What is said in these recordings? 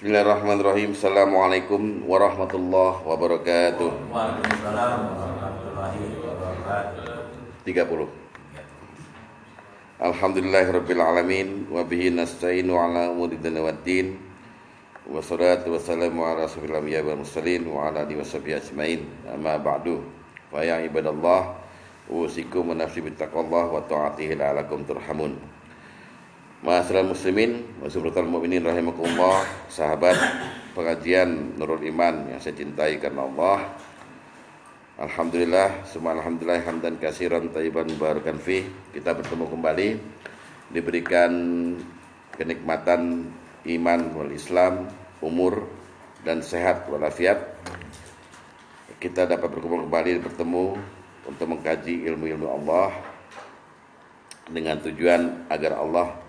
Bismillahirrahmanirrahim. Assalamualaikum warahmatullahi wabarakatuh. Waalaikumsalam warahmatullahi wabarakatuh. 30. Alhamdulillahirabbil alamin wa bihi nasta'inu ala umuri dunya waddin. Wassalatu wassalamu ala rasulil anbiya'i wal mursalin wa ala alihi washabihi ajmain. Amma ba'du. Wa ya ibadallah, usikum wa nafsi bittaqwallah wa ta'atihi la'alakum turhamun. Ma'asyiral muslimin wa subhanallahi mu'minin rahimakumullah, sahabat pengajian Nurul Iman yang saya cintai karena Allah. Alhamdulillah, summa alhamdulillah hamdan katsiran thayyiban mubarakan fi. Kita bertemu kembali, diberikan kenikmatan iman wal Islam, umur dan sehat walafiat. Kita dapat bertemu untuk mengkaji ilmu-ilmu Allah dengan tujuan agar Allah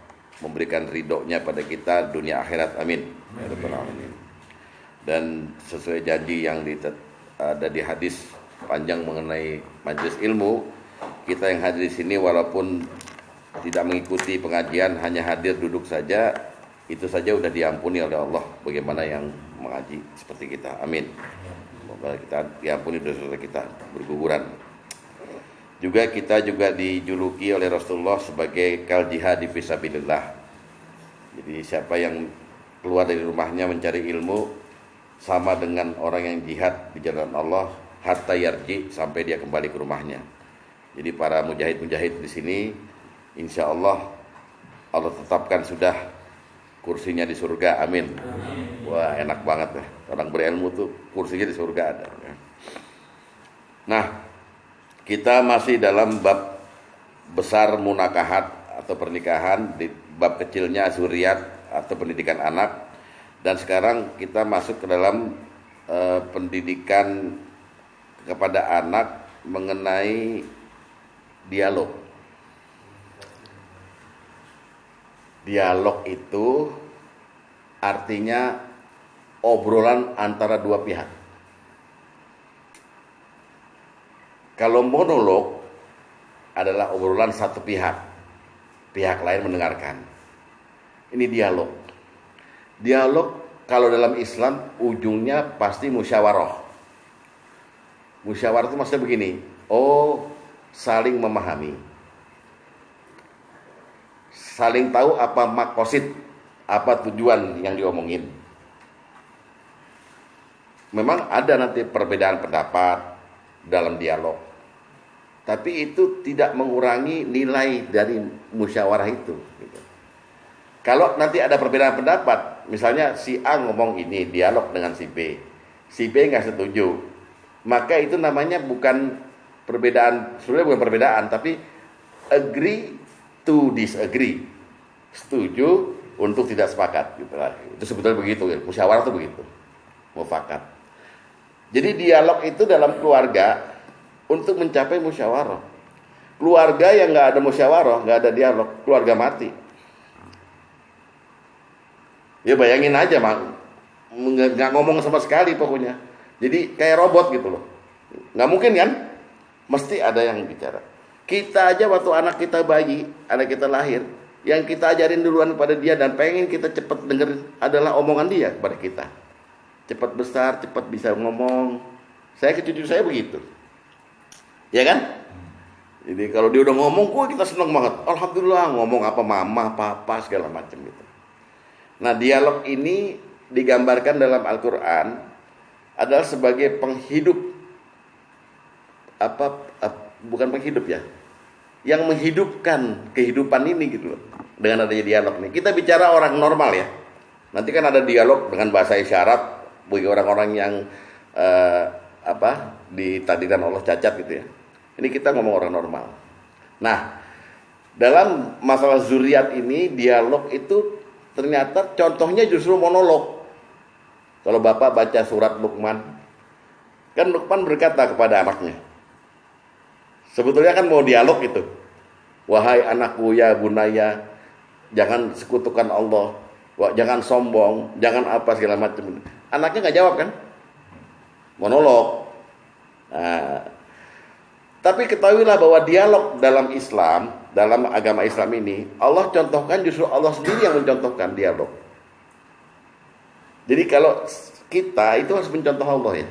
memberikan ridhonya pada kita dunia akhirat, amin ya rabbal alamin. Dan sesuai janji yang ada di hadis panjang mengenai majelis ilmu, kita yang hadir di sini walaupun tidak mengikuti pengajian, hanya hadir duduk saja, itu saja sudah diampuni oleh Allah. Bagaimana yang mengaji seperti kita, amin. Semoga kita diampuni dosa-dosa kita berguguran. Kita juga dijuluki oleh Rasulullah sebagai kal jihad fisabilillah. Jadi siapa yang keluar dari rumahnya mencari ilmu sama dengan orang yang jihad di jalan Allah hatta yarji, sampai dia kembali ke rumahnya. Jadi para mujahid-mujahid di sini insya Allah tetapkan sudah kursinya di surga, amin. Wah, enak banget ya. Orang berilmu tuh kursinya di surga ada. Nah, kita masih dalam bab besar munakahat atau pernikahan, di bab kecilnya zuriat atau pendidikan anak. Dan sekarang kita masuk ke dalam pendidikan kepada anak mengenai dialog. Dialog itu artinya obrolan antara dua pihak. Kalau monolog adalah obrolan satu pihak, pihak lain mendengarkan. Ini dialog. Dialog kalau dalam Islam ujungnya pasti musyawarah. Musyawarah itu maksudnya begini, saling memahami, saling tahu apa makosid, apa tujuan yang diomongin. Memang ada nanti perbedaan pendapat dalam dialog, tapi itu tidak mengurangi nilai dari musyawarah itu. Kalau nanti ada perbedaan pendapat, misalnya si A ngomong ini, dialog dengan si B nggak setuju, maka itu namanya bukan perbedaan, sebenarnya bukan perbedaan, tapi agree to disagree, setuju untuk tidak sepakat gitu. Itu sebetulnya begitu ya, musyawarah itu begitu, mufakat. Jadi dialog itu dalam keluarga untuk mencapai musyawarah. Keluarga yang nggak ada musyawarah, nggak ada dialog, keluarga mati. Ya bayangin aja, nggak ngomong sama sekali pokoknya. Jadi kayak robot gitu loh. Nggak mungkin kan? Mesti ada yang bicara. Kita aja waktu anak kita bayi, anak kita lahir, yang kita ajarin duluan pada dia dan pengen kita cepat denger adalah omongan dia kepada kita. Cepat besar, cepat bisa ngomong. Saya ke cucu saya begitu. Ya kan? Jadi kalau dia udah ngomong, kita senang banget. Alhamdulillah, ngomong apa mama, papa, segala macam gitu. Nah, dialog ini digambarkan dalam Al-Qur'an adalah sebagai penghidup, bukan penghidup ya, yang menghidupkan kehidupan ini gitu loh. Dengan adanya dialog nih. Kita bicara orang normal ya. Nanti kan ada dialog dengan bahasa isyarat bagi orang-orang yang ditakdirkan Allah cacat gitu ya. Ini kita ngomong orang normal. Nah, dalam masalah zuriat ini, dialog itu ternyata contohnya justru monolog. Kalau Bapak baca surat Luqman, kan Luqman berkata kepada anaknya, sebetulnya kan mau dialog itu. Wahai anakku ya bunaya, jangan sekutukan Allah, jangan sombong, jangan apa segala macam. Anaknya nggak jawab kan? Monolog. Nah, tapi ketahuilah bahwa dialog dalam Islam, dalam agama Islam ini, Allah contohkan, justru Allah sendiri yang mencontohkan dialog. Jadi kalau kita itu harus mencontoh Allah ya.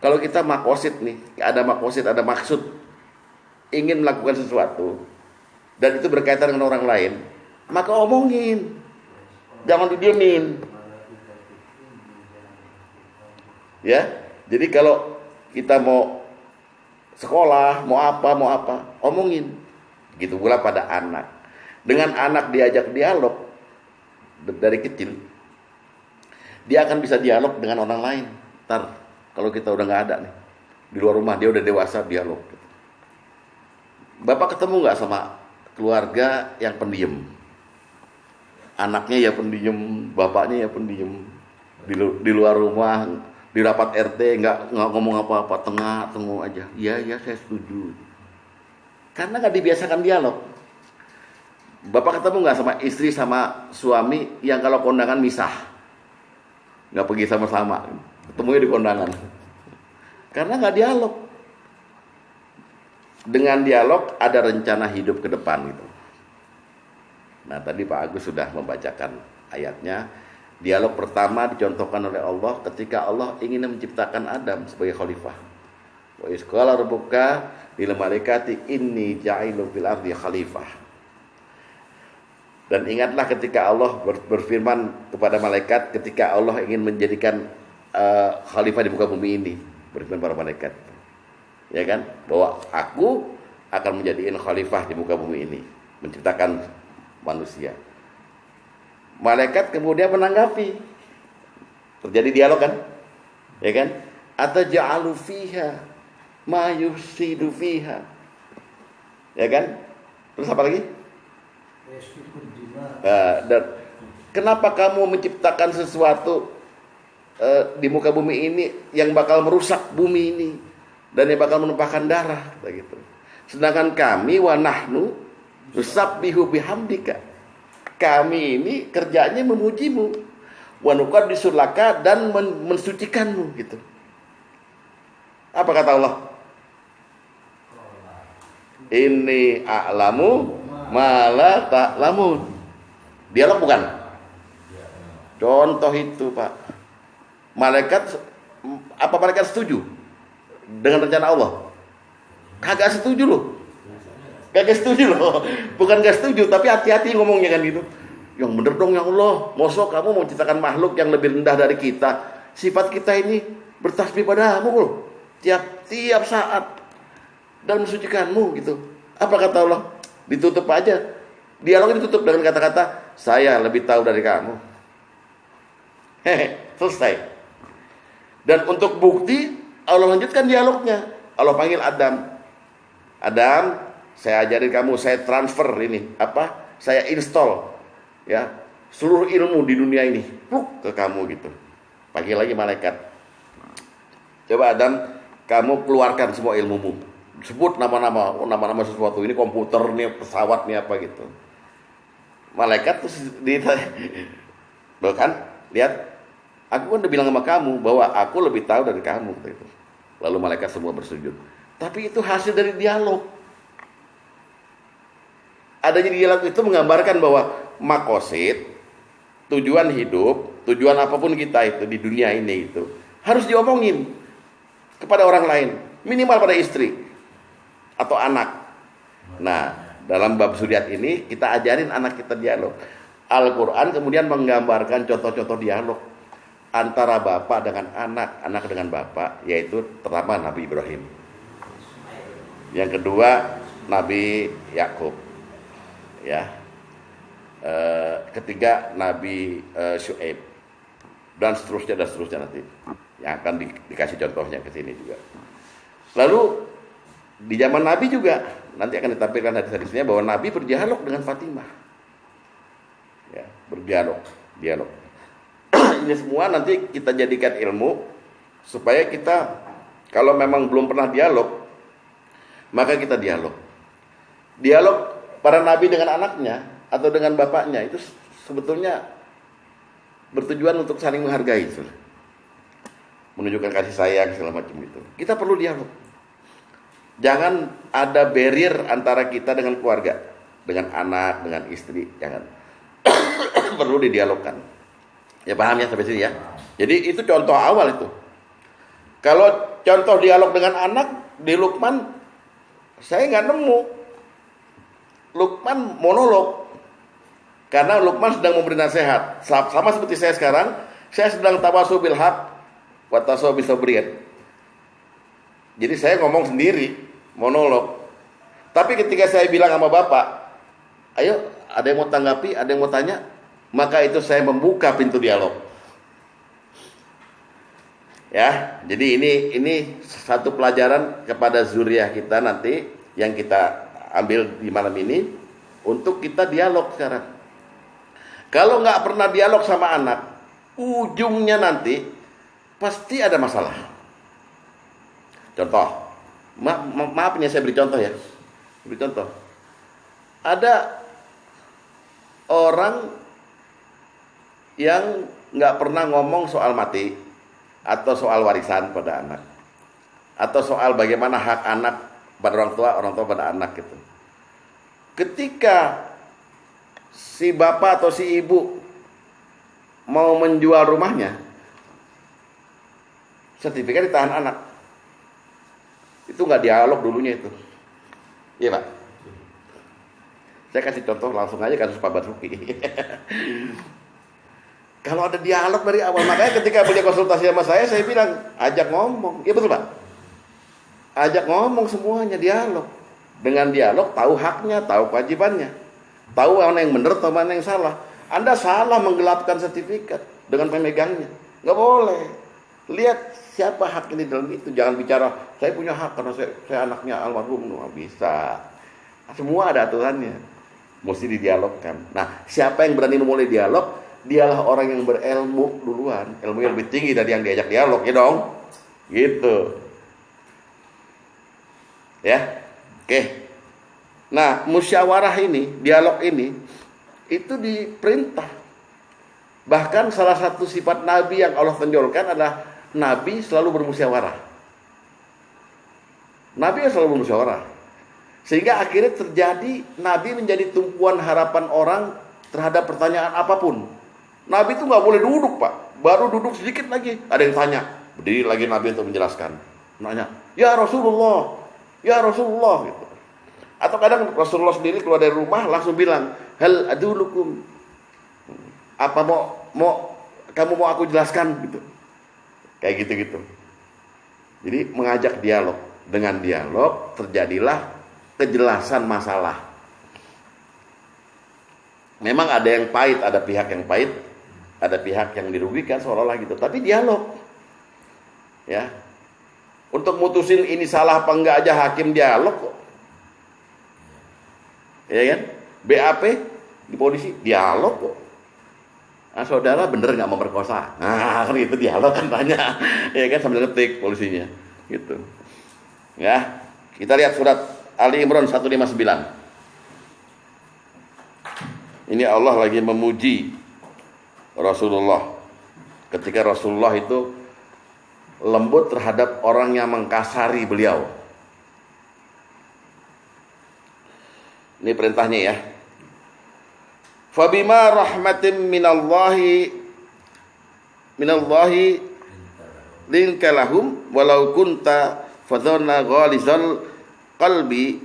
Kalau kita makosid nih, ada makosid, ada maksud ingin melakukan sesuatu dan itu berkaitan dengan orang lain, maka omongin, jangan didiemin. Ya, jadi kalau kita mau sekolah, mau apa, omongin. Gitu pula pada anak. Dengan anak diajak dialog dari kecil, dia akan bisa dialog dengan orang lain. Ntar kalau kita udah nggak ada nih di luar rumah, dia udah dewasa, dialog. Bapak ketemu nggak sama keluarga yang pendiam? Anaknya ya pendiam, bapaknya ya pendiam. Di luar rumah, di rapat RT nggak ngomong apa-apa, tengah aja. Iya saya setuju. Karena nggak dibiasakan dialog. Bapak ketemu nggak sama istri sama suami yang kalau kondangan misah, nggak pergi sama-sama, ketemunya di kondangan. Karena nggak dialog. Dengan dialog ada rencana hidup ke depan gitu. Nah tadi Pak Agus sudah membacakan ayatnya. Dialog pertama dicontohkan oleh Allah ketika Allah ingin menciptakan Adam sebagai khalifah. Wa iz qala rabbuka lil malaikati inni ja'ilun fil ardi khalifah. Dan ingatlah ketika Allah berfirman kepada malaikat ketika Allah ingin menjadikan khalifah di muka bumi ini, berfirman para malaikat, ya kan, bahwa aku akan menjadikan khalifah di muka bumi ini, menciptakan manusia. Malaikat kemudian menanggapi, terjadi dialog kan, ya kan, ataj'alu fiha ma yufsidu fiha, ya kan, terus apa lagi? Dan kenapa kamu menciptakan sesuatu di muka bumi ini yang bakal merusak bumi ini dan yang bakal menumpahkan darah, gitu. Sedangkan kami wa nahnu nusabbihu bihamdika, kami ini kerjanya memujimu, wa nuqaddisu laka, dan mensucikanmu, gitu. Apa kata Allah? Inni a'lamu ma la ta'lamun. Dialog bukan? Contoh itu Pak. Malaikat setuju dengan rencana Allah? Kagak setuju loh. Bukan gak setuju, tapi hati-hati ngomongnya kan gitu. Yang bener dong ya Allah. Mosok kamu mau ciptakan makhluk yang lebih rendah dari kita? Sifat kita ini bertasbih padamu loh, tiap saat, dan mensucikanmu, gitu. Apa kata Allah? Ditutup aja. Dialognya ditutup dengan kata-kata saya lebih tahu dari kamu. Selesai. Dan untuk bukti Allah lanjutkan dialognya. Allah panggil Adam. Adam, saya ajarin kamu, saya transfer ini, saya install ya seluruh ilmu di dunia ini ke kamu, gitu. Panggil lagi malaikat. Coba Adam, kamu keluarkan semua ilmumu. Sebut nama-nama sesuatu, ini komputer nih, pesawat nih, apa gitu. Malaikat terus bahkan lihat, aku kan udah bilang sama kamu bahwa aku lebih tahu dari kamu, gitu. Lalu malaikat semua bersujud. Tapi itu hasil dari dialog. Adanya dialog itu menggambarkan bahwa makosid, tujuan hidup, tujuan apapun kita itu di dunia ini itu harus diomongin kepada orang lain, minimal pada istri atau anak. Nah, dalam bab suriat ini kita ajarin anak kita dialog. Al-Quran kemudian menggambarkan contoh-contoh dialog antara bapak dengan anak, anak dengan bapak, yaitu pertama Nabi Ibrahim, yang kedua Nabi Yakub, ya, ketiga Nabi Syuaib, dan seterusnya nanti yang akan dikasih contohnya ke sini juga. Lalu di zaman Nabi juga nanti akan ditampilkan hadis-hadisnya bahwa Nabi berdialog dengan Fatimah, ya, dialog. Ini semua nanti kita jadikan ilmu supaya kita kalau memang belum pernah dialog, maka kita dialog para nabi dengan anaknya atau dengan bapaknya itu sebetulnya bertujuan untuk saling menghargai, menunjukkan kasih sayang segala macam itu. Kita perlu dialog. Jangan ada barrier antara kita dengan keluarga, dengan anak, dengan istri, jangan. Perlu didialogkan. Ya, paham ya sampai sini ya? Jadi itu contoh awal itu. Kalau contoh dialog dengan anak di Luqman, saya nggak nemu. Luqman monolog. Karena Luqman sedang memberi nasihat. Sama seperti saya sekarang, saya sedang tawasul bil haq wa tasawuf bis sabriyah. Jadi saya ngomong sendiri, monolog. Tapi ketika saya bilang sama bapak, ayo ada yang mau tanggapi, ada yang mau tanya, maka itu saya membuka pintu dialog. Ya, jadi ini satu pelajaran kepada zuriyah kita nanti yang kita ambil di malam ini untuk kita dialog sekarang. Kalau nggak pernah dialog sama anak, ujungnya nanti pasti ada masalah. Contoh, maaf ini saya beri contoh ya. Beri contoh. Ada orang yang nggak pernah ngomong soal mati atau soal warisan pada anak, atau soal bagaimana hak anak pada orang tua pada anak gitu. Ketika si bapak atau si ibu mau menjual rumahnya, sertifikat ditahan anak. Itu nggak dialog dulunya itu. Iya Pak. Saya kasih contoh langsung aja kasus Pak Basuki. Kalau ada dialog dari awal, makanya ketika beliau konsultasi sama saya bilang ajak ngomong. Iya betul Pak. Ajak ngomong semuanya, dialog. Dengan dialog tahu haknya, tahu kewajibannya, tahu mana yang benar, tahu mana yang salah. Anda salah menggelapkan sertifikat dengan pemegangnya, nggak boleh. Lihat siapa hak ini dalam itu. Jangan bicara saya punya hak karena saya anaknya almarhum. Nggak bisa. Semua ada aturannya. Mesti didialogkan. Nah, siapa yang berani memulai dialog? Dialah orang yang berilmu duluan. Ilmunya lebih tinggi dari yang diajak dialog, ya dong. Gitu. Ya. Oke. Nah, musyawarah ini, dialog ini itu diperintah. Bahkan salah satu sifat Nabi yang Allah tonjolkan adalah Nabi selalu bermusyawarah. Nabi selalu bermusyawarah. Sehingga akhirnya terjadi Nabi menjadi tumpuan harapan orang terhadap pertanyaan apapun. Nabi itu nggak boleh duduk Pak. Baru duduk sedikit lagi ada yang tanya. Berdiri lagi Nabi untuk menjelaskan. Nanya, ya Rasulullah, ya Rasulullah gitu. Atau kadang Rasulullah sendiri keluar dari rumah langsung bilang, hal adulukum, apa kamu mau aku jelaskan gitu. Kayak gitu-gitu. Jadi mengajak dialog. Dengan dialog terjadilah kejelasan masalah. Memang ada yang pahit, ada pihak yang pahit, ada pihak yang dirugikan seolah-olah gitu. Tapi dialog. Ya. Untuk mutusin ini salah apa enggak aja hakim dialog kok. Ya kan? BAP di polisi dialog kok. Nah, saudara bener nggak memperkosa? Nah, kan itu dialog kan tanya, ya kan sambil ngetik polisinya, gitu. Ya, kita lihat surat Ali Imran 159. Ini Allah lagi memuji Rasulullah. Ketika Rasulullah itu lembut terhadap orang yang mengkasari beliau. Ini perintahnya ya. Fabima rahmatin minallahi linkalahum walau kunta fadhana ghalizal qalbi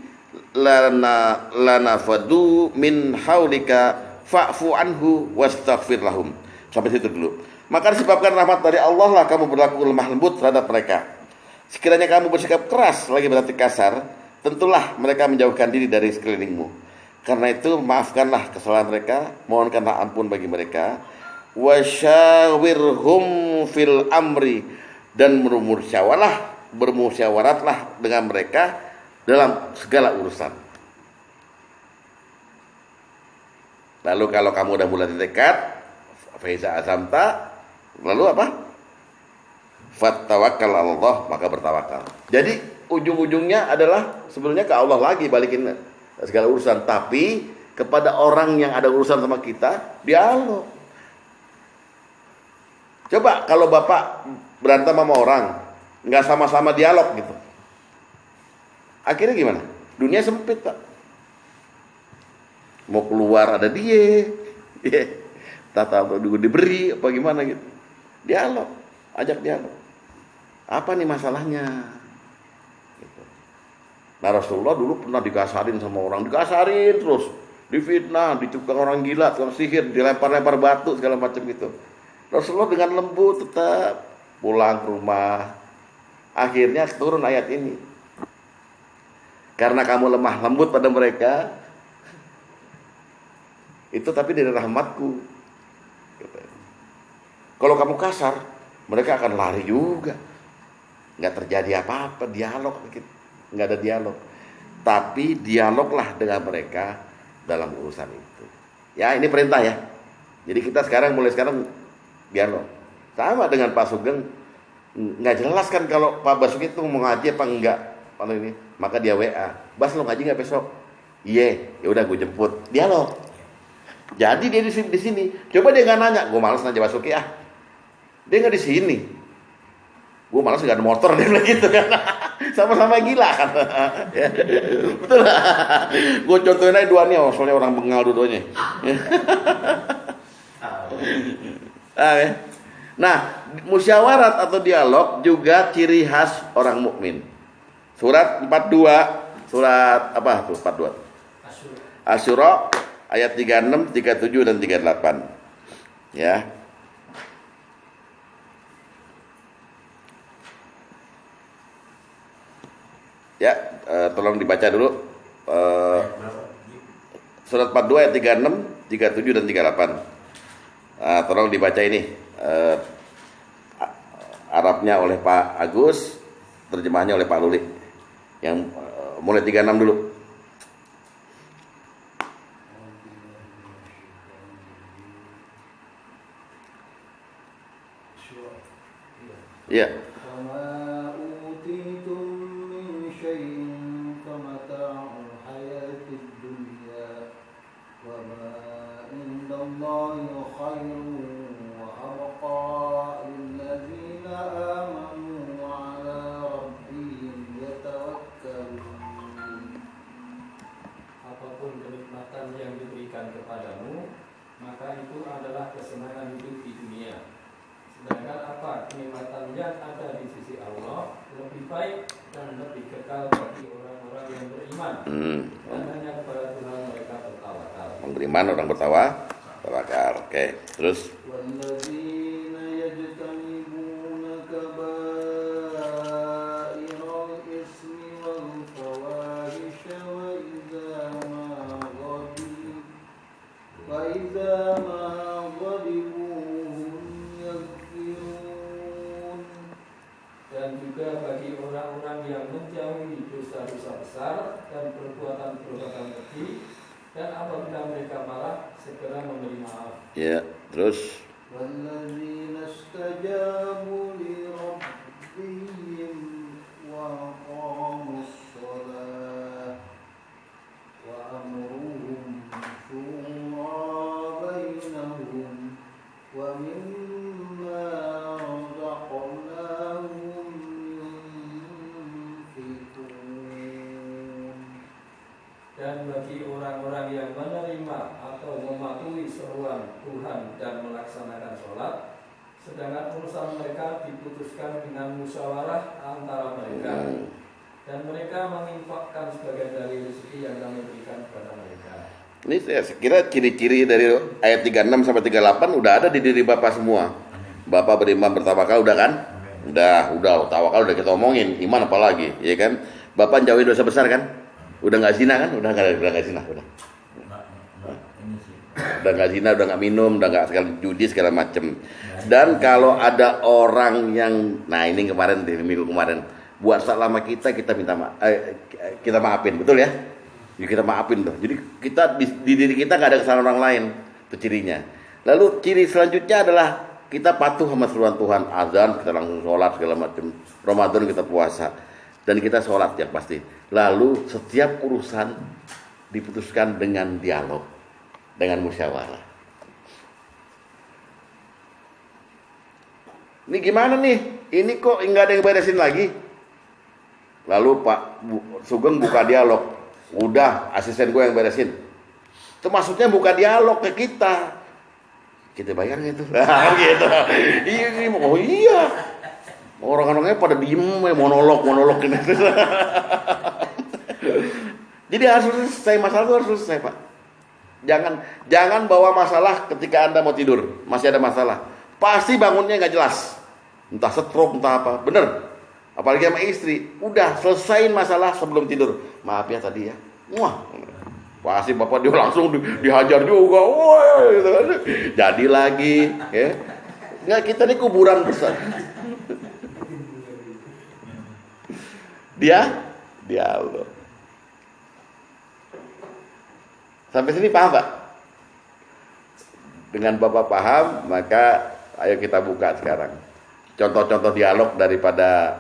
lana fadu min haulika fa'fu anhu wastaghfir lahum. Sampai situ dulu. Maka disebabkan rahmat dari Allah lah kamu berlaku lemah lembut terhadap mereka. Sekiranya kamu bersikap keras lagi berarti kasar, tentulah mereka menjauhkan diri dari sekelilingmu. Karena itu maafkanlah kesalahan mereka, mohonkanlah ampun bagi mereka. Wasyawirhum fil amri, dan bermusyawaratlah dengan mereka dalam segala urusan. Lalu kalau kamu udah mulai dekat, faiza azamta, lalu apa? Fattawakkal Allah, maka bertawakal. Jadi ujung-ujungnya adalah sebenarnya ke Allah lagi balikin segala urusan, tapi kepada orang yang ada urusan sama kita dialog. Coba kalau bapak berantem sama orang, nggak sama-sama dialog gitu, akhirnya gimana? Dunia sempit Pak. Mau keluar ada dia, tata diberi apa gimana gitu. Dialog, ajak dialog. Apa nih masalahnya? Gitu. Nah Rasulullah dulu pernah dikasarin sama orang, dikasarin terus, difitnah, dicukang orang gila, tukang sihir, dilempar-lempar batu segala macam gitu. Rasulullah dengan lembut tetap pulang ke rumah. Akhirnya turun ayat ini. Karena kamu lemah lembut pada mereka, itu tapi dari rahmatku. Kalau kamu kasar, mereka akan lari juga. Nggak terjadi apa-apa, dialog, nggak ada dialog. Tapi dialoglah dengan mereka dalam urusan itu. Ya ini perintah ya. Jadi kita mulai sekarang dialog. Sama dengan Pak Sugeng, nggak jelas kan kalau Pak Basuki itu mau ngaji apa enggak. Kalau ini, maka dia WA, Bas lo ngaji nggak besok? Iya, ya udah gue jemput. Dialog. Jadi dia di sini. Coba dia nggak nanya, gue malas nanya Basuki ah. Dia nggak di sini. Gue malas nggak ada motor dia bilang gitu kan. Sama-sama gila kan. Ya, betul. Gue contohin aja dua nih, soalnya orang bengal dua-duanya. Nah, musyawarat atau dialog juga ciri khas orang mukmin. Surat 42, surat apa tuh 42? Asyura ayat 36, 37 dan 38. Ya. Ya, tolong dibaca dulu. Surat 42 ayat 36, 37 dan 38. Tolong dibaca ini. Arabnya oleh Pak Agus, terjemahnya oleh Pak Luli. Yang mulai 36 dulu. Iya. Kepadamu, maka itu adalah kesenangan hidup di dunia. Sedangkan apa kenikmatan yang ada di sisi Allah lebih baik dan lebih kekal bagi orang-orang yang beriman. Dan hanya kepada Tuhan mereka bertawakal. Orang beriman, orang bertawakal. Oke, terus. Dan juga bagi orang-orang yang menjauhi dosa-dosa besar dan perbuatan-perbuatan keji, dan apabila mereka marah segera memberi maaf. Ya, terus. Dan bagi orang-orang yang menerima atau mematuhi seruan Tuhan dan melaksanakan sholat, sedangkan urusan mereka diputuskan dengan musyawarah antara mereka, dan mereka menginfakkan sebagian dari rezeki yang kami berikan kepada mereka. Ini saya kira ciri-ciri dari ayat 36 sampai 38 udah ada di diri Bapak semua. Bapak beriman bertawakal udah kan? Udah tawakal udah kita omongin, iman apalagi, ya kan? Bapak jauhi dosa besar kan? Udah nggak zina kan? Udah nggak zina, udah nggak zina, udah nggak minum, udah nggak sekali judi segala macem. Dan kalau ada orang yang, nah ini kemarin di minggu kemarin buat salah sama kita minta kita maafin, betul ya? Kita maafin tuh. Jadi kita di diri kita nggak ada kesalahan orang lain, itu cirinya. Lalu ciri selanjutnya adalah kita patuh sama seruan Tuhan, azan kita langsung sholat segala macam. Ramadan kita puasa dan kita sholat yang pasti. Lalu setiap urusan diputuskan dengan dialog, dengan musyawarah. Ini gimana nih? Ini kok nggak ada yang beresin lagi? Lalu Pak Sugeng buka dialog. Udah, asisten gue yang beresin. Itu maksudnya buka dialog ke kita. kita bayar nggak itu? Gitu. Iya, oh iya. Orang-orangnya pada diem, monolog ini. Jadi harus selesai masalah itu harus selesai, Pak. Jangan bawa masalah ketika Anda mau tidur, masih ada masalah. Pasti bangunnya nggak jelas, entah stroke, entah apa. Bener. Apalagi sama istri, udah selesaiin masalah sebelum tidur. Maaf ya tadi ya. Wah, pasti bapak dia langsung dihajar juga. Wah, gitu kan. Jadi lagi, ya. Nggak, kita ini kuburan besar. Dia Allah. Sampai sini paham, Pak? Dengan Bapak paham, maka ayo kita buka sekarang contoh-contoh dialog daripada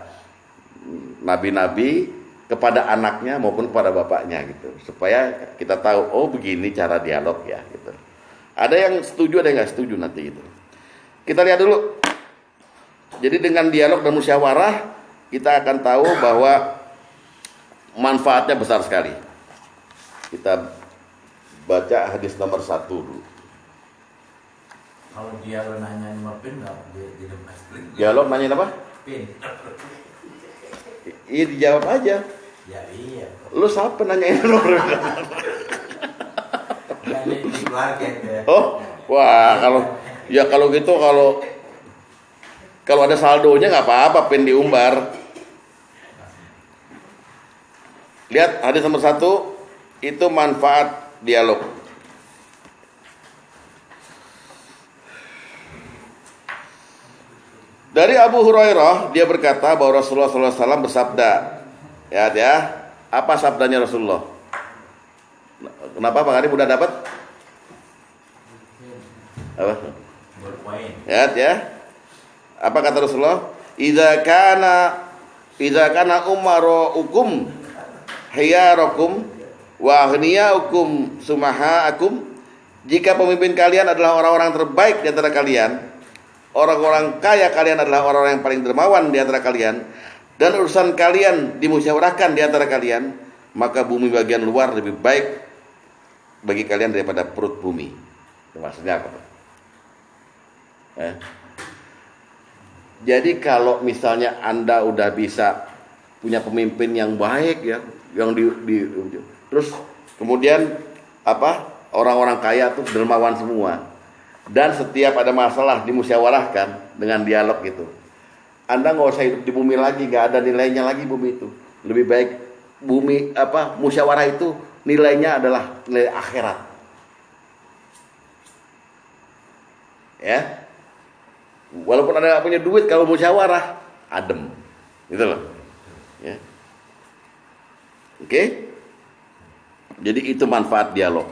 nabi-nabi kepada anaknya maupun kepada bapaknya gitu, supaya kita tahu oh begini cara dialog ya gitu. Ada yang setuju, ada yang nggak setuju nanti gitu. Kita lihat dulu. Jadi dengan dialog dan musyawarah kita akan tahu bahwa manfaatnya besar sekali. Kita baca hadis nomor 1 dulu. Kalau dia nanya nomor PIN nggak di lepas. Dialog nanya apa? PIN. Iya dijawab aja. Ya iya. Lu siapa nanyain nomor? Ini di keluarga ya. Oh, wah kalau gitu kalau ada saldonya nggak apa-apa, PIN diumbar. Lihat hadis nomor 1 itu manfaat dialog. Dari Abu Hurairah dia berkata bahwa Rasulullah SAW bersabda, ya, apa sabdanya Rasulullah? Kenapa Pak Karim udah dapat? Apa? Berpoin. Ya. Apa kata Rasulullah? Idza kana umarukum hiyarukum wa aghniyaukum sumahaakum. Jika pemimpin kalian adalah orang-orang terbaik di antara kalian, orang-orang kaya kalian adalah orang-orang yang paling dermawan di antara kalian, dan urusan kalian dimusyawarahkan di antara kalian, maka bumi bagian luar lebih baik bagi kalian daripada perut bumi. Itu maksudnya apa, Pak? Jadi kalau misalnya Anda udah bisa punya pemimpin yang baik ya, yang terus kemudian orang-orang kaya tuh dermawan semua, dan setiap ada masalah dimusyawarahkan dengan dialog gitu, Anda nggak usah hidup di bumi lagi, nggak ada nilainya lagi bumi itu. Lebih baik bumi musyawarah itu nilainya adalah nilai akhirat. Ya. Walaupun Anda nggak punya duit, kalau musyawarah adem, gitu loh. Ya. Oke. Jadi itu manfaat dialog.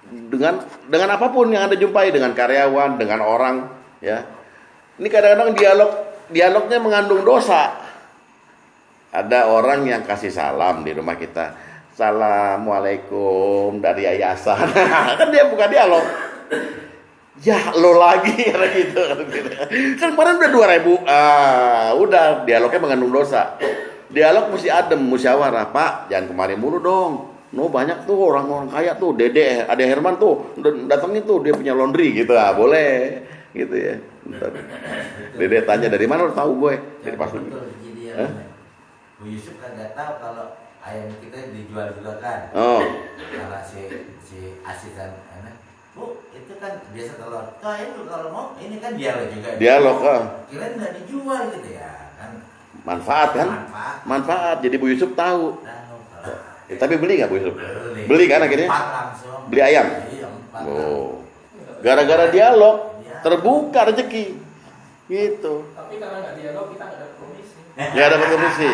Dengan apapun yang Anda jumpai, dengan karyawan, dengan orang, ya. Ini kadang-kadang dialognya mengandung dosa. Ada orang yang kasih salam di rumah kita. Assalamualaikum dari yayasan. Kan dia bukan dialog. Ya lo lagi gitu. Kan kemarin udah 2.000. Udah dialognya mengandung dosa. Dialog mesti adem, musyawarah, Pak. Jangan kemari mulu dong. No banyak tuh orang-orang kaya tuh, Ade Herman tuh datangin tuh, dia punya laundry gitu. Boleh gitu ya. Bentar. Dede tanya dari mana lo tahu gue? Dari Pasar. Bu Yusuf kan nggak tahu kalau ayam kita dijual juga kan. Oh. Kalau si asisten anak, Bu itu kan biasa telur. Itu kalau mau ini kan dialog juga. Dialog Kirain nggak dijual gitu ya kan. Manfaat kan? Manfaat. Jadi Bu Yusuf tahu. Tapi beli nggak Bu Yusuf? Beli kan akhirnya? Beli ayam. Oh. Gara-gara dialog terbuka rezeki. Gitu. Tapi karena nggak dialog kita nggak dapat komisi. Ya dapat komisi.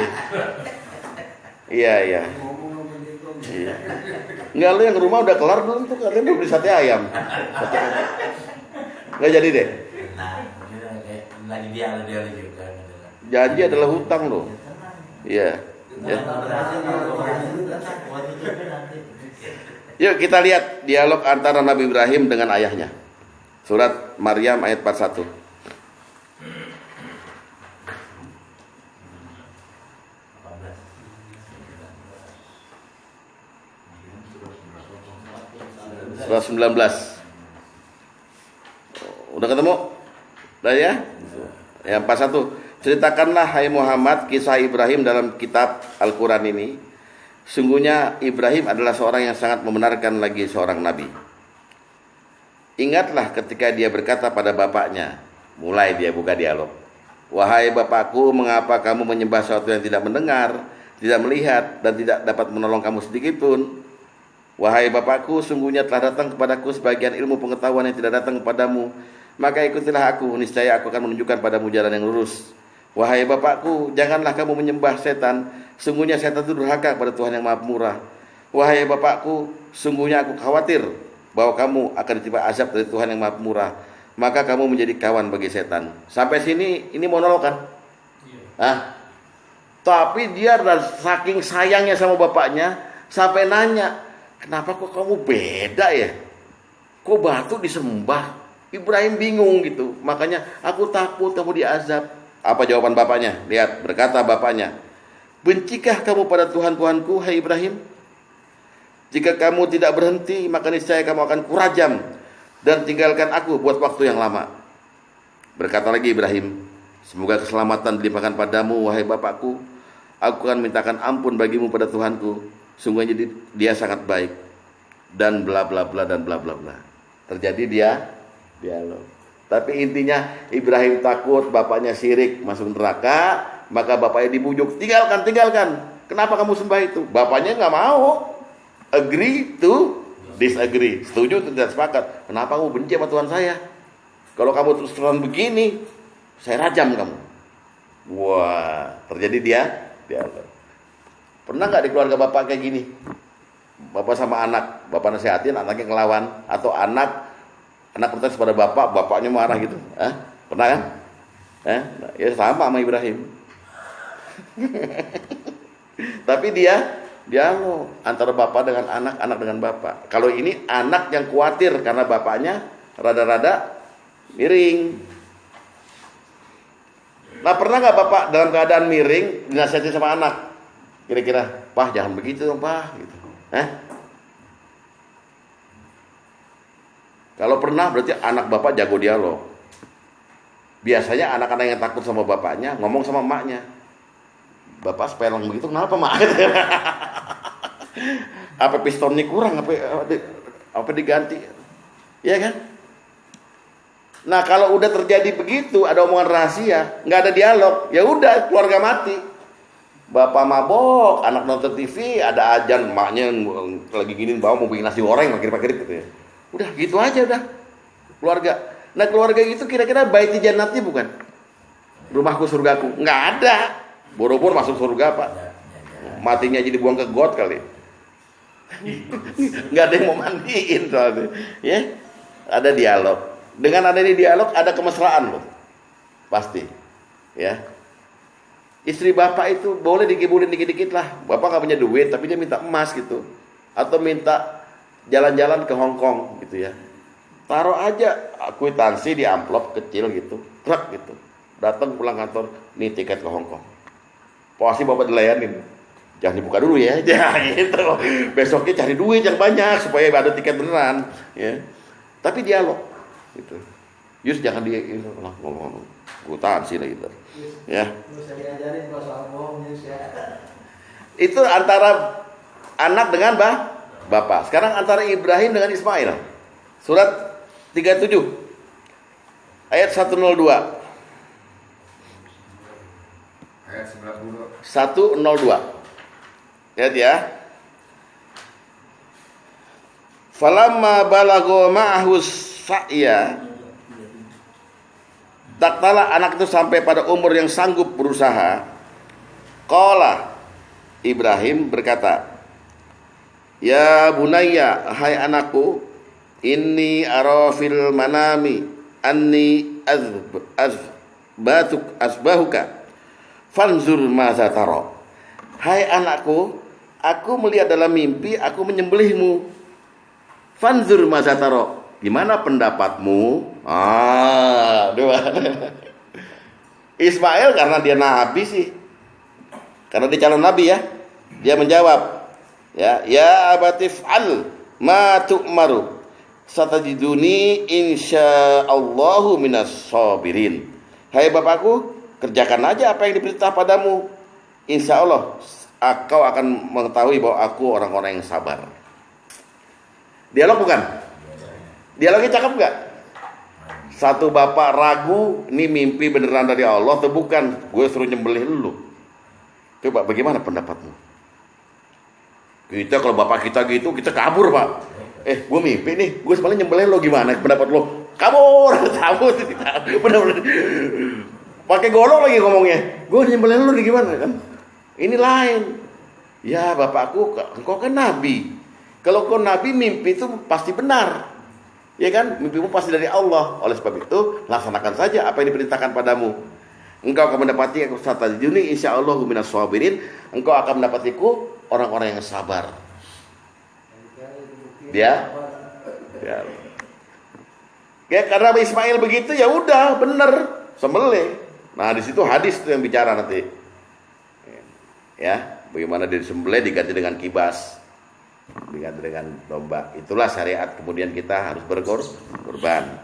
Iya. Iya. Enggak, lu yang rumah udah kelar belum tuh? Katanya udah beli sate ayam. Nggak jadi deh. Nah, lagi dialog juga. Janji adalah hutang loh. Iya. Ya. Yuk kita lihat dialog antara Nabi Ibrahim dengan ayahnya. Surat Maryam ayat 41. Surat 19. Udah ketemu? Udah ya? Yang 41. Ceritakanlah hai Muhammad kisah Ibrahim dalam kitab Al-Quran ini. Sungguhnya Ibrahim adalah seorang yang sangat membenarkan lagi seorang nabi. Ingatlah ketika dia berkata pada bapaknya, mulai dia buka dialog. Wahai bapakku, mengapa kamu menyembah sesuatu yang tidak mendengar, tidak melihat, dan tidak dapat menolong kamu sedikit pun? Wahai bapakku, sungguhnya telah datang kepadaku sebagian ilmu pengetahuan yang tidak datang kepadamu. Maka ikutilah aku, niscaya aku akan menunjukkan padamu jalan yang lurus. Wahai bapakku, janganlah kamu menyembah setan. Sungguhnya setan itu durhaka pada Tuhan yang Maha Pemurah. Wahai bapakku, sungguhnya aku khawatir bahwa kamu akan ditimpa azab dari Tuhan yang Maha Pemurah. Maka kamu menjadi kawan bagi setan. Sampai sini, ini monolog kan? Hah? Tapi dia saking sayangnya sama bapaknya, sampai nanya, kenapa kok kamu beda ya? Kok batu disembah? Ibrahim bingung gitu. Makanya aku takut kamu diazab. Apa jawaban bapaknya? Lihat, berkata bapaknya, bencikah kamu pada Tuhan-Tuhanku, hai Ibrahim? Jika kamu tidak berhenti, maka niscaya kamu akan kurajam dan tinggalkan aku buat waktu yang lama. Berkata lagi Ibrahim, semoga keselamatan dilimpahkan padamu, wahai bapakku. Aku akan mintakan ampun bagimu pada Tuhanku. Sungguhnya dia sangat baik. Dan bla bla bla dan bla bla bla. Terjadi dialog. Tapi intinya Ibrahim takut bapaknya syirik masuk neraka, maka bapaknya dibujuk, tinggalkan. Kenapa kamu sembah itu? Bapaknya nggak mau. Agree to disagree. Setuju tidak sepakat. Kenapa kamu benci sama Tuhan saya? Kalau kamu terus-terusan begini, saya rajam kamu. Wah, terjadi dialog. Pernah nggak di keluarga bapak kayak gini? Bapak sama anak, bapak nasihatin, anaknya ngelawan, atau anak protes pada bapak, bapaknya marah gitu. Pernah kan? Ya sama Ibrahim. Tapi dialog antara bapak dengan anak, anak dengan bapak. Kalau ini anak yang khawatir karena bapaknya rada-rada miring. Nah, pernah nggak bapak dalam keadaan miring dinasihatin sama anak? Kira-kira, "Pak, jangan begitu dong, Pak." Gitu. Kalau pernah berarti anak bapak jago dialog. Biasanya anak-anak yang takut sama bapaknya ngomong sama emaknya. Bapak sepeleng begitu, kenapa mak? Apa pistonnya kurang? Apa diganti? Iya kan? Nah, kalau udah terjadi begitu, ada omongan rahasia, nggak ada dialog, ya udah keluarga mati. Bapak mabok, anak nonton TV, ada ajan, emaknya lagi gini bawa mau bikin nasi goreng, makir-makir gitu ya. Udah gitu aja udah keluarga. Nah, keluarga itu kira-kira baiti jannati bukan? Rumahku surgaku. Nggak ada. Boro-boro masuk surga Pak. Matinya jadi buang ke got kali. Nggak ada yang mau mandiin soalnya. Ya, ada dialog. Dengan adanya dialog ada kemesraan loh. Pasti. Ya. Istri bapak itu boleh dikibulin dikit-dikit lah. Bapak nggak punya duit tapi dia minta emas gitu. Atau minta jalan-jalan ke Hong Kong gitu ya. Taruh aja kwitansi di amplop kecil gitu, truk gitu. Datang pulang kantor, nih tiket ke Hong Kong. Pasti bapak dilayanin. Jangan dibuka dulu ya, jangan gitu. Besoknya cari duit yang banyak supaya ada tiket beneran, ya. Tapi dialog, gitu. Yus jangan ngomong kwitansi lah gitu, ya. Itu antara anak dengan bapak. Sekarang antara Ibrahim dengan Ismail. Surat 37 ayat 102. Ayat 102. Lihat ya. Falamma balagha ma'ahu sa'ya. Tatkala anak itu sampai pada umur yang sanggup berusaha, qala Ibrahim berkata, "Ya bunayya, hai anakku, inni ara fil manami anni asbahuka fanzur maza tara." Hai anakku, aku melihat dalam mimpi aku menyembelihmu. Fanzur maza tara. Gimana pendapatmu? Ismail karena dia nabi sih. Karena dia calon nabi ya. Dia menjawab, ya abatif al ma tu'maru satajiduni insyaallahu minas sabirin. Hai bapakku, kerjakan aja apa yang diperintah padamu. Insya Allah kau akan mengetahui bahwa aku orang-orang yang sabar. Dialog bukan? Dialognya cakep nggak? Satu bapak ragu, ini mimpi beneran dari Allah atau bukan? Gue suruh nyembelih lu. Coba bagaimana pendapatmu? Kita kalau bapak kita gitu, kita kabur pak. Gue mimpi nih, gue sebenarnya nyembelih lo, gimana pendapat lo? Kabur, cabut, bener-bener. Pakai golok lagi ngomongnya. Gue nyembelih lo gimana kan? Ini lain. Ya bapakku, engkau kan nabi. Kalau kau nabi, mimpi itu pasti benar. Ya kan? Mimpimu pasti dari Allah. Oleh sebab itu, laksanakan saja apa yang diperintahkan padamu. Engkau akan mendapati aku satajiduni insyaallahu minas sabirin. Engkau akan mendapatiku orang-orang yang sabar. Ya. Ya karena Ismail begitu ya udah bener sembelih. Nah di situ hadis itu yang bicara nanti. Ya, bagaimana dia disembelih diganti dengan kibas, diganti dengan domba. Itulah syariat. Kemudian kita harus berkorban.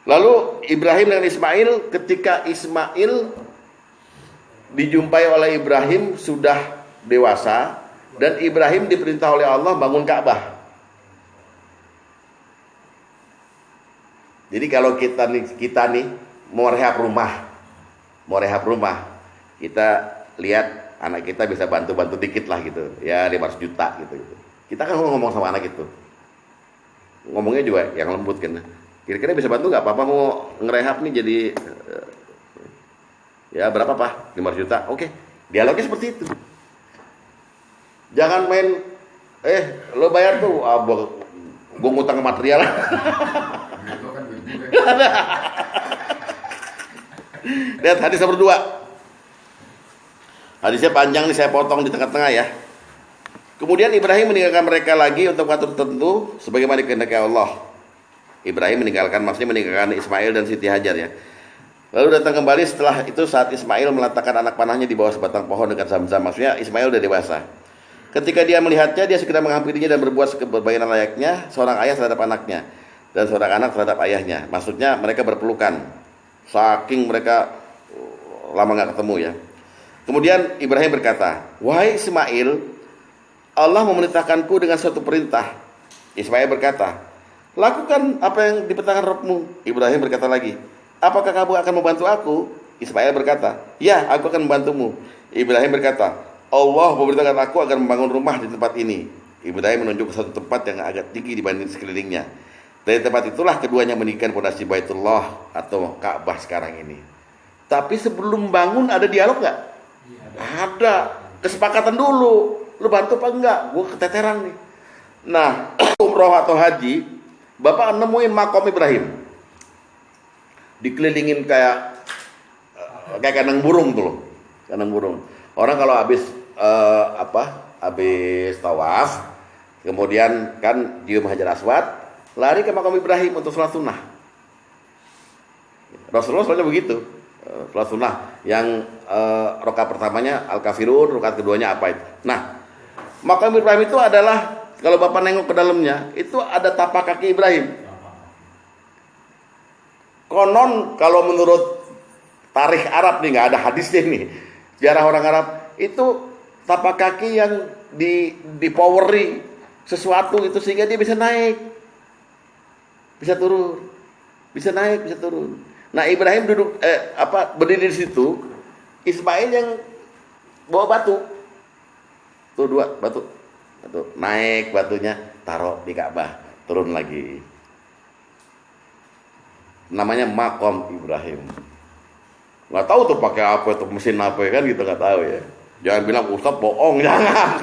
Lalu Ibrahim dan Ismail, ketika Ismail dijumpai oleh Ibrahim sudah dewasa dan Ibrahim diperintah oleh Allah bangun Ka'bah. Jadi kalau kita nih mau rehab rumah, kita lihat anak kita bisa bantu dikit lah gitu, ya 500 juta gitu. Kita kan ngomong sama anak itu, ngomongnya juga yang lembut kan. Kira-kira bisa bantu nggak? Papa mau ngerehab nih jadi ya berapa pak? 500 juta. Oke, dialognya seperti itu. Jangan main lo bayar tuh, gue ngutang material. Lihat hadis nomor 2. Hadisnya panjang nih, saya potong di tengah-tengah ya. Kemudian Ibrahim meninggalkan mereka lagi untuk waktu tertentu sebagaimana dikehendaki Allah. Ibrahim maksudnya meninggalkan Ismail dan Siti Hajar ya. Lalu datang kembali setelah itu saat Ismail meletakkan anak panahnya di bawah sebatang pohon dekat Zamzam. Maksudnya Ismail sudah dewasa. Ketika dia melihatnya, dia segera menghampirinya dan berbuat sebagaimana layaknya seorang ayah terhadap anaknya dan seorang anak terhadap ayahnya. Maksudnya mereka berpelukan. Saking mereka lama nggak ketemu ya. Kemudian Ibrahim berkata, wahai Ismail, Allah memerintahkanku dengan suatu perintah. Ismail berkata, lakukan apa yang diperintahkan Rabbmu. Ibrahim berkata lagi, apakah kamu akan membantu aku? Ismail berkata, ya, aku akan membantumu. Ibrahim berkata, Allah memerintahkan aku agar membangun rumah di tempat ini. Ibrahim menunjuk ke satu tempat yang agak tinggi dibanding sekelilingnya. Dari tempat itulah keduanya mendirikan pondasi Baitullah atau Ka'bah sekarang ini. Tapi sebelum bangun ada dialog nggak? Ada. Kesepakatan dulu. Lu bantu apa enggak? Gue keteteran nih. Nah, umroh atau haji, Bapak nemuin makom Ibrahim. Dikelilingin kayak kandang burung tuh loh. Kandang burung. Orang kalau habis tawaf, kemudian kan nyium Hajar Aswad, lari ke makam Ibrahim untuk sholat sunnah. Rasulullah soalnya begitu. Sholat sunnah yang rakaat pertamanya Al-Kafirun, rakaat keduanya apa itu. Nah, makam Ibrahim itu adalah kalau Bapak nengok ke dalamnya, itu ada tapak kaki Ibrahim. Konon kalau menurut tarikh Arab nih, nggak ada hadisnya nih, sejarah orang Arab, itu tapak kaki yang dipoweri sesuatu itu sehingga dia bisa naik, bisa turun, bisa naik, bisa turun. Nah, Ibrahim berdiri di situ, Ismail yang bawa batu. Tuh 2 batu. Naik batunya, taruh di Ka'bah, turun lagi. Namanya makom Ibrahim. Nggak tahu tuh pakai apa tuh, mesin apa kan gitu, nggak tahu ya. Jangan bilang Ustadz bohong, jangan.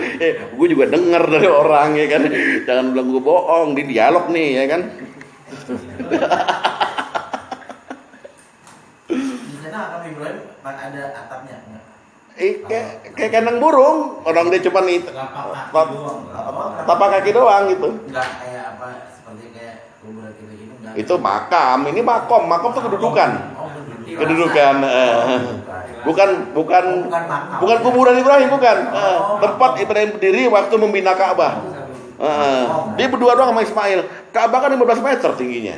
Gue juga dengar dari orang ya kan. Jangan bilang gue bohong, di dialog nih ya kan. Nah, Ibrahim ada atapnya enggak? Kayak kandang burung, orang dia cuma nih tapak kaki doang gitu. Enggak kayak apa seperti kayak kuburan gitu enggak. Itu makam, ini makom tuh kedudukan. Kedudukan. Bukan kuburan Ibrahim, bukan. Tempat Ibrahim berdiri waktu membina Ka'bah. Dia berdua doang sama Ismail. Ka'bah kan 15 meter tingginya.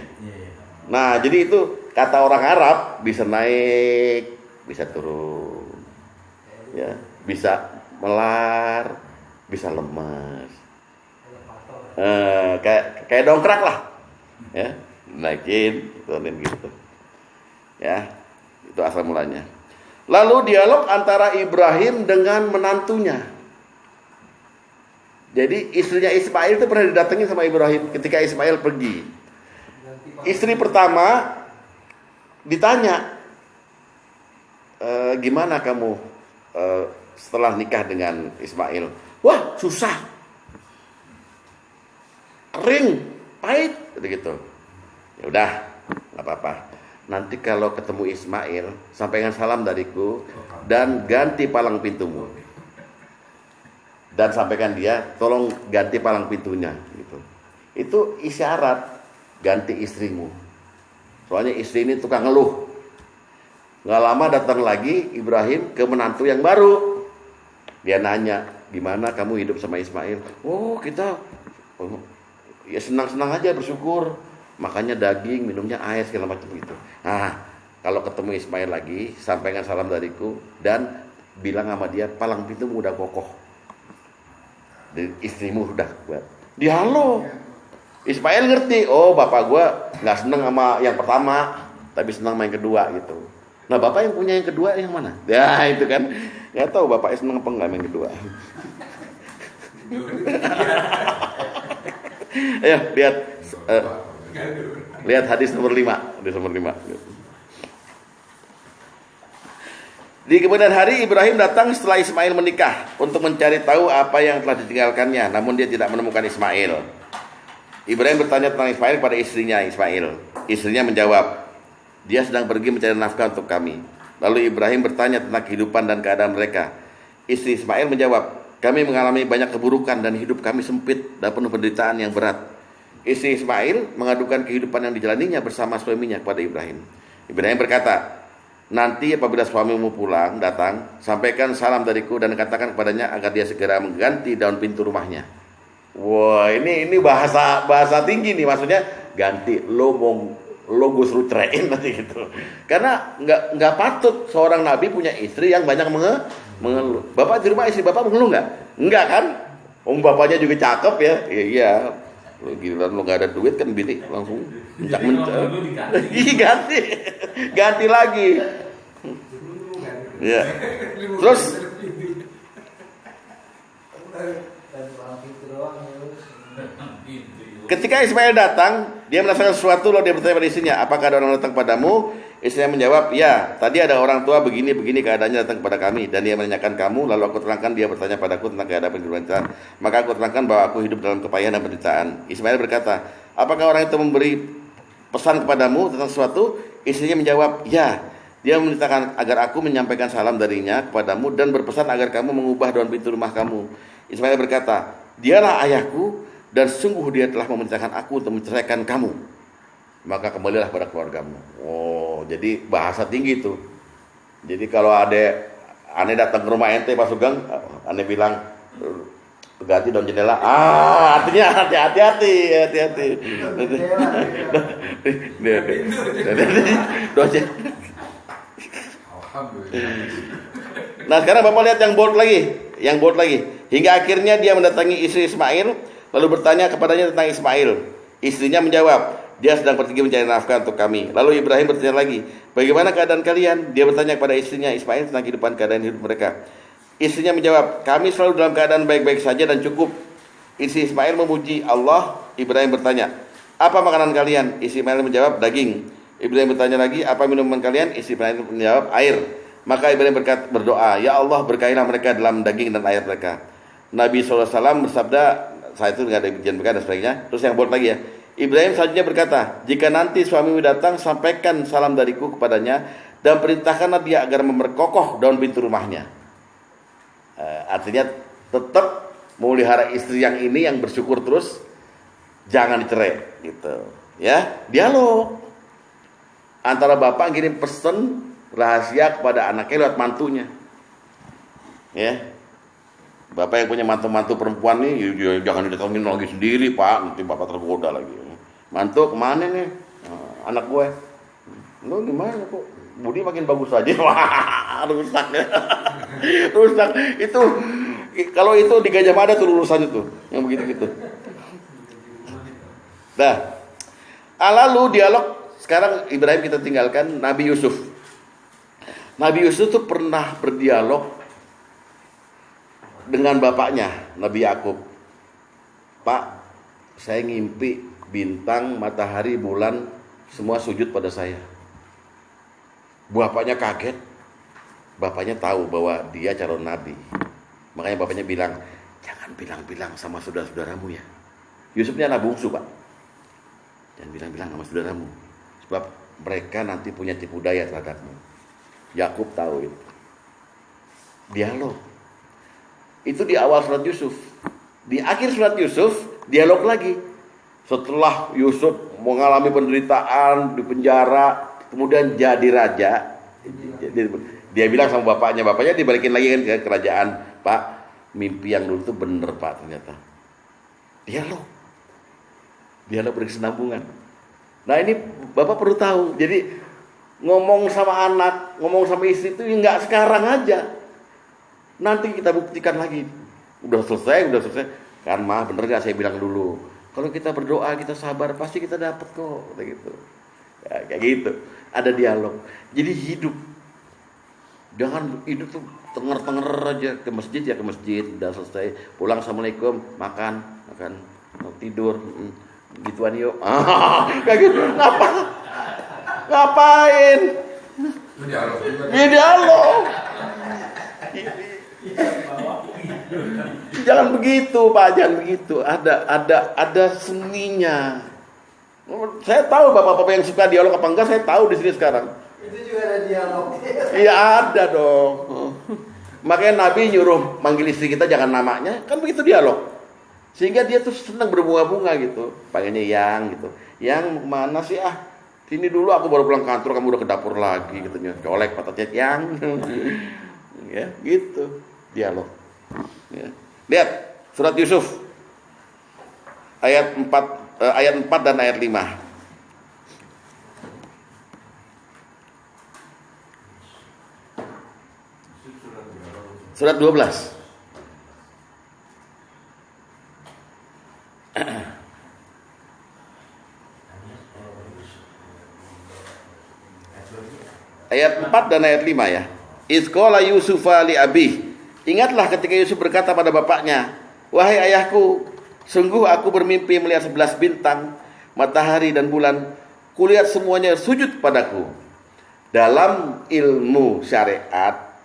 Nah, jadi itu kata orang Arab, bisa naik, bisa turun. Ya, bisa melar, bisa lemas. Kayak dongkrak lah. Ya, naikin, turunin gitu. Ya, itu asal mulanya. Lalu dialog antara Ibrahim dengan menantunya. Jadi istrinya Ismail itu pernah didatangi sama Ibrahim ketika Ismail pergi. Istri pertama ditanya, gimana kamu setelah nikah dengan Ismail? Wah, susah, kering, pahit, gitu. Ya udah, nggak apa-apa. Nanti kalau ketemu Ismail, sampaikan salam dariku dan ganti palang pintumu. Dan sampaikan dia, tolong ganti palang pintunya. Gitu. Itu isyarat ganti istrimu. Soalnya istri ini tukang ngeluh. Nggak lama datang lagi Ibrahim ke menantu yang baru. Dia nanya, gimana kamu hidup sama Ismail? Oh, kita ya senang-senang aja, bersyukur. Makannya daging, minumnya air, segala macam gitu. Nah, kalau ketemu Ismail lagi, sampaikan salam dariku dan bilang sama dia, palang pintumu udah kokoh, dan istrimu udah kuat. Dialog. Ismail ngerti, oh bapak gua nggak seneng sama yang pertama, tapi senang sama yang kedua gitu. Nah, bapak yang punya yang kedua yang mana? Ya itu kan, nggak tahu bapaknya seneng apa enggak sama yang kedua. Ayo lihat. Lihat hadis nomor 5. Hadis nomor 5. Di kemudian hari Ibrahim datang setelah Ismail menikah untuk mencari tahu apa yang telah ditinggalkannya, namun dia tidak menemukan Ismail. Ibrahim bertanya tentang Ismail kepada istrinya Ismail. Istrinya menjawab, dia sedang pergi mencari nafkah untuk kami. Lalu Ibrahim bertanya tentang kehidupan dan keadaan mereka. Istri Ismail menjawab, kami mengalami banyak keburukan dan hidup kami sempit dan penuh penderitaan yang berat. Istri Ismail mengadukan kehidupan yang dijalaninya bersama suaminya kepada Ibrahim. Ibrahim berkata, nanti apabila suamimu pulang datang, sampaikan salam dariku dan katakan kepadanya agar dia segera mengganti daun pintu rumahnya. Wah, ini bahasa tinggi nih, maksudnya ganti, lo gue suruh ceraiin nanti gitu. Karena nggak patut seorang nabi punya istri yang banyak mengeluh. Bapak di rumah istri bapak mengeluh nggak? Enggak kan? Bapaknya juga cakep ya. Iya. Gila, lo nggak ada duit kan bini langsung mencak. ganti lagi. Ya. Terus ketika Ismail datang, dia merasakan sesuatu, lalu dia bertanya pada istrinya, apakah ada orang datang padamu? Istrinya menjawab, ya, tadi ada orang tua begini keadaannya datang kepada kami. Dan dia menanyakan kamu, lalu aku terangkan, dia bertanya padaku tentang keadaan penderitaan. Maka aku terangkan bahwa aku hidup dalam kepayahan dan penderitaan. Ismail berkata, apakah orang itu memberi pesan kepadamu tentang sesuatu? Istrinya menjawab, ya. Dia memerintahkan agar aku menyampaikan salam darinya kepadamu dan berpesan agar kamu mengubah daun pintu rumah kamu. Ismail berkata, dialah ayahku dan sungguh dia telah memerintahkan aku untuk menceraikan kamu. Maka kembalilah pada keluargamu. Oh, jadi bahasa tinggi tuh. Jadi kalau aneh datang ke rumah ente pas Sugeng, aneh bilang ganti daun jendela. Artinya hati-hati. Nah, sekarang Bapak lihat yang bold lagi. Hingga akhirnya dia mendatangi istri Ismail lalu bertanya kepadanya tentang Ismail. Istrinya menjawab, dia sedang pergi mencari nafkah untuk kami. Lalu Ibrahim bertanya lagi, bagaimana keadaan kalian? Dia bertanya kepada istrinya Ismail tentang kehidupan keadaan hidup mereka. Istrinya menjawab, kami selalu dalam keadaan baik-baik saja dan cukup. Istri Ismail memuji Allah. Ibrahim bertanya, apa makanan kalian? Istri Ismail menjawab, daging. Ibrahim bertanya lagi, apa minuman kalian? Istri Ismail menjawab, air. Maka Ibrahim berdoa, ya Allah berkailah mereka dalam daging dan air mereka. Nabi SAW bersabda, saat itu nggak ada ujian mereka dan sebagainya. Terus yang bold lagi ya, Ibrahim selanjutnya berkata, jika nanti suamimu datang, sampaikan salam dariku kepadanya dan perintahkanlah dia agar memperkokoh daun pintu rumahnya. Artinya tetap memelihara istri yang ini yang bersyukur terus, jangan dicerai gitu. Ya, dialog antara bapak ngirim pesan rahasia kepada anaknya lewat mantunya. Ya. Bapak yang punya mantu-mantu perempuan nih, jangan didatengin lagi sendiri Pak, nanti Bapak tergoda lagi. Mantu kemana nih? Anak gue. Lo gimana kok? Budi makin bagus aja. Wah, rusak ya. Rusak. Itu kalau itu di Gajah Mada tuh lulusannya tuh, yang begitu-gitu. Nah, lalu dialog sekarang Ibrahim kita tinggalkan Nabi Yusuf. Nabi Yusuf tuh pernah berdialog dengan bapaknya Nabi Yakub. Pak, saya ngimpi bintang, matahari, bulan semua sujud pada saya. Bapaknya kaget. Bapaknya tahu bahwa dia calon nabi. Makanya bapaknya bilang, jangan bilang-bilang sama saudara-saudaramu ya. Yusufnya anak bungsu Pak. Jangan bilang-bilang sama saudaramu, sebab mereka nanti punya tipu daya terhadapmu. Yakub tahu itu. Dialog. Itu di awal surat Yusuf. Di akhir surat Yusuf, dialog lagi. Setelah Yusuf mengalami penderitaan di penjara, kemudian jadi raja, dia bilang sama bapaknya dibalikin lagi kan ke kerajaan. Pak, mimpi yang dulu itu bener Pak ternyata. Dialog berkesinambungan. Nah ini Bapak perlu tahu. Jadi ngomong sama anak, ngomong sama istri itu nggak sekarang aja. Nanti kita buktikan lagi. Udah selesai. Kan mah bener gak saya bilang dulu. Kalau kita berdoa, kita sabar, pasti kita dapat kok. Kayak gitu. Ya, kayak gitu. Ada dialog. Jadi hidup. Jangan hidup tuh tenger-tenger aja. Ke masjid ya ke masjid. Udah selesai. Pulang assalamualaikum. Makan. Tidur. Gituan yuk. Kayak gitu. Ngapain? Dialog. Jangan begitu Pak, jangan begitu. Ada seninya. Saya tahu bapak-bapak yang suka dialog apa enggak, saya tahu di sini sekarang. Itu juga ada dialog. Iya ada dong. Makanya Nabi nyuruh manggil istri kita jangan namanya, kan begitu dialog. Sehingga dia tuh senang berbunga-bunga gitu. Panggilnya Yang gitu. Yang mana sih sini dulu aku baru pulang kantor, kamu udah ke dapur lagi katanya. Colek patatnya Yang. Ya, gitu. Dialog. Ya. Lihat surat Yusuf ayat 4 dan ayat 5. Surat 12. Ayat 4 dan ayat 5 ya. Izqala Yusufa li abih. Ingatlah ketika Yusuf berkata pada bapaknya, wahai ayahku, sungguh aku bermimpi melihat 11 bintang, matahari dan bulan. Kulihat semuanya sujud padaku. Dalam ilmu syariat,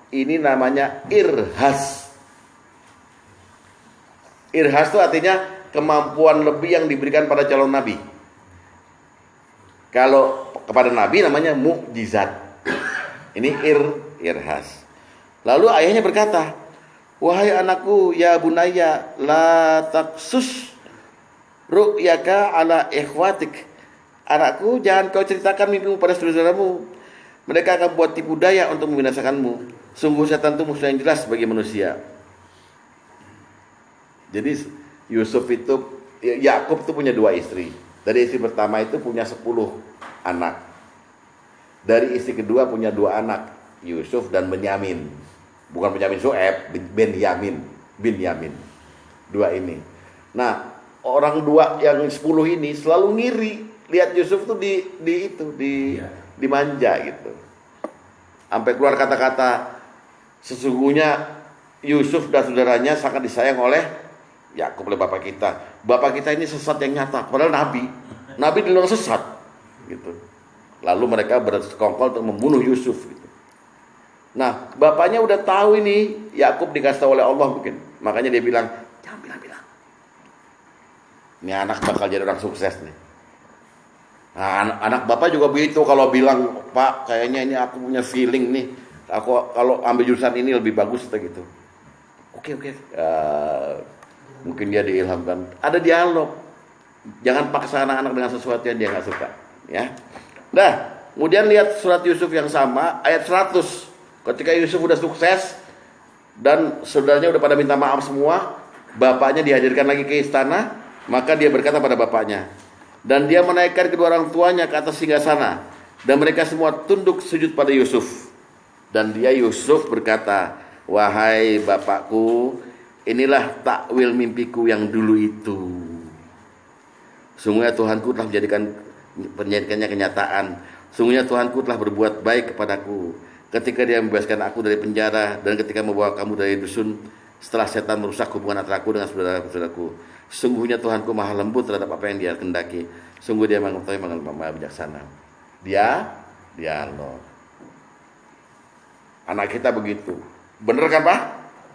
ini namanya irhas. Irhas itu artinya kemampuan lebih yang diberikan pada calon nabi. Kalau kepada nabi namanya mukjizat. Ini irhas. Lalu ayahnya berkata, wahai anakku, ya bunayya, la taksus ru'yaka ala ikhwatik. Anakku, jangan kau ceritakan mimpimu pada saudaramu. Mereka akan buat tipu daya untuk membinasakanmu. Sungguh setan itu musuh yang jelas bagi manusia. Jadi Yusuf itu, Yakub itu punya 2 istri. Dari istri pertama itu punya 10 anak. Dari istri kedua punya 2 anak, Yusuf dan Benyamin. Bukan Benyamin Su'eb, Benyamin. 2 ini. Nah, orang 2 yang 10 ini selalu ngiri lihat Yusuf tuh dimanja gitu. Sampai keluar kata-kata, sesungguhnya Yusuf dan saudaranya sangat disayang oleh Yakub, oleh bapak kita. Bapak kita ini sesat yang nyata, padahal Nabi di luar sesat gitu. Lalu mereka bersekongkol untuk membunuh Yusuf gitu. Nah, bapaknya udah tahu ini Yakub dikasih tahu oleh Allah mungkin. Makanya dia bilang, jangan bilang-bilang. Ini anak bakal jadi orang sukses nih. Nah, anak bapak juga begitu kalau bilang, Pak, kayaknya ini aku punya feeling nih. Aku kalau ambil jurusan ini lebih bagus atau gitu. Oke. Mungkin dia diilhamkan. Ada dialog. Jangan paksa anak-anak dengan sesuatu yang dia nggak suka. Ya. Nah, kemudian lihat surat Yusuf yang sama ayat 100. Ketika Yusuf udah sukses, dan saudaranya udah pada minta maaf semua. Bapaknya dihadirkan lagi ke istana, maka dia berkata pada bapaknya, dan dia menaikkan kedua orang tuanya ke atas singgasana, dan mereka semua tunduk sujud pada Yusuf. Dan dia Yusuf berkata, wahai bapakku, inilah takwil mimpiku yang dulu itu. Sungguhnya Tuhanku telah menjadikannya kenyataan. Sungguhnya Tuhanku telah berbuat baik kepadaku ketika dia membebaskan aku dari penjara, dan ketika membawa kamu dari dusun setelah setan merusak hubungan antara aku dengan saudara-saudaraku. Sungguhnya Tuhanku maha lembut terhadap apa yang dia kendaki. Sungguh dia mengetahui, maha bijaksana. Dia dialog. Anak kita begitu. Bener kan Pak?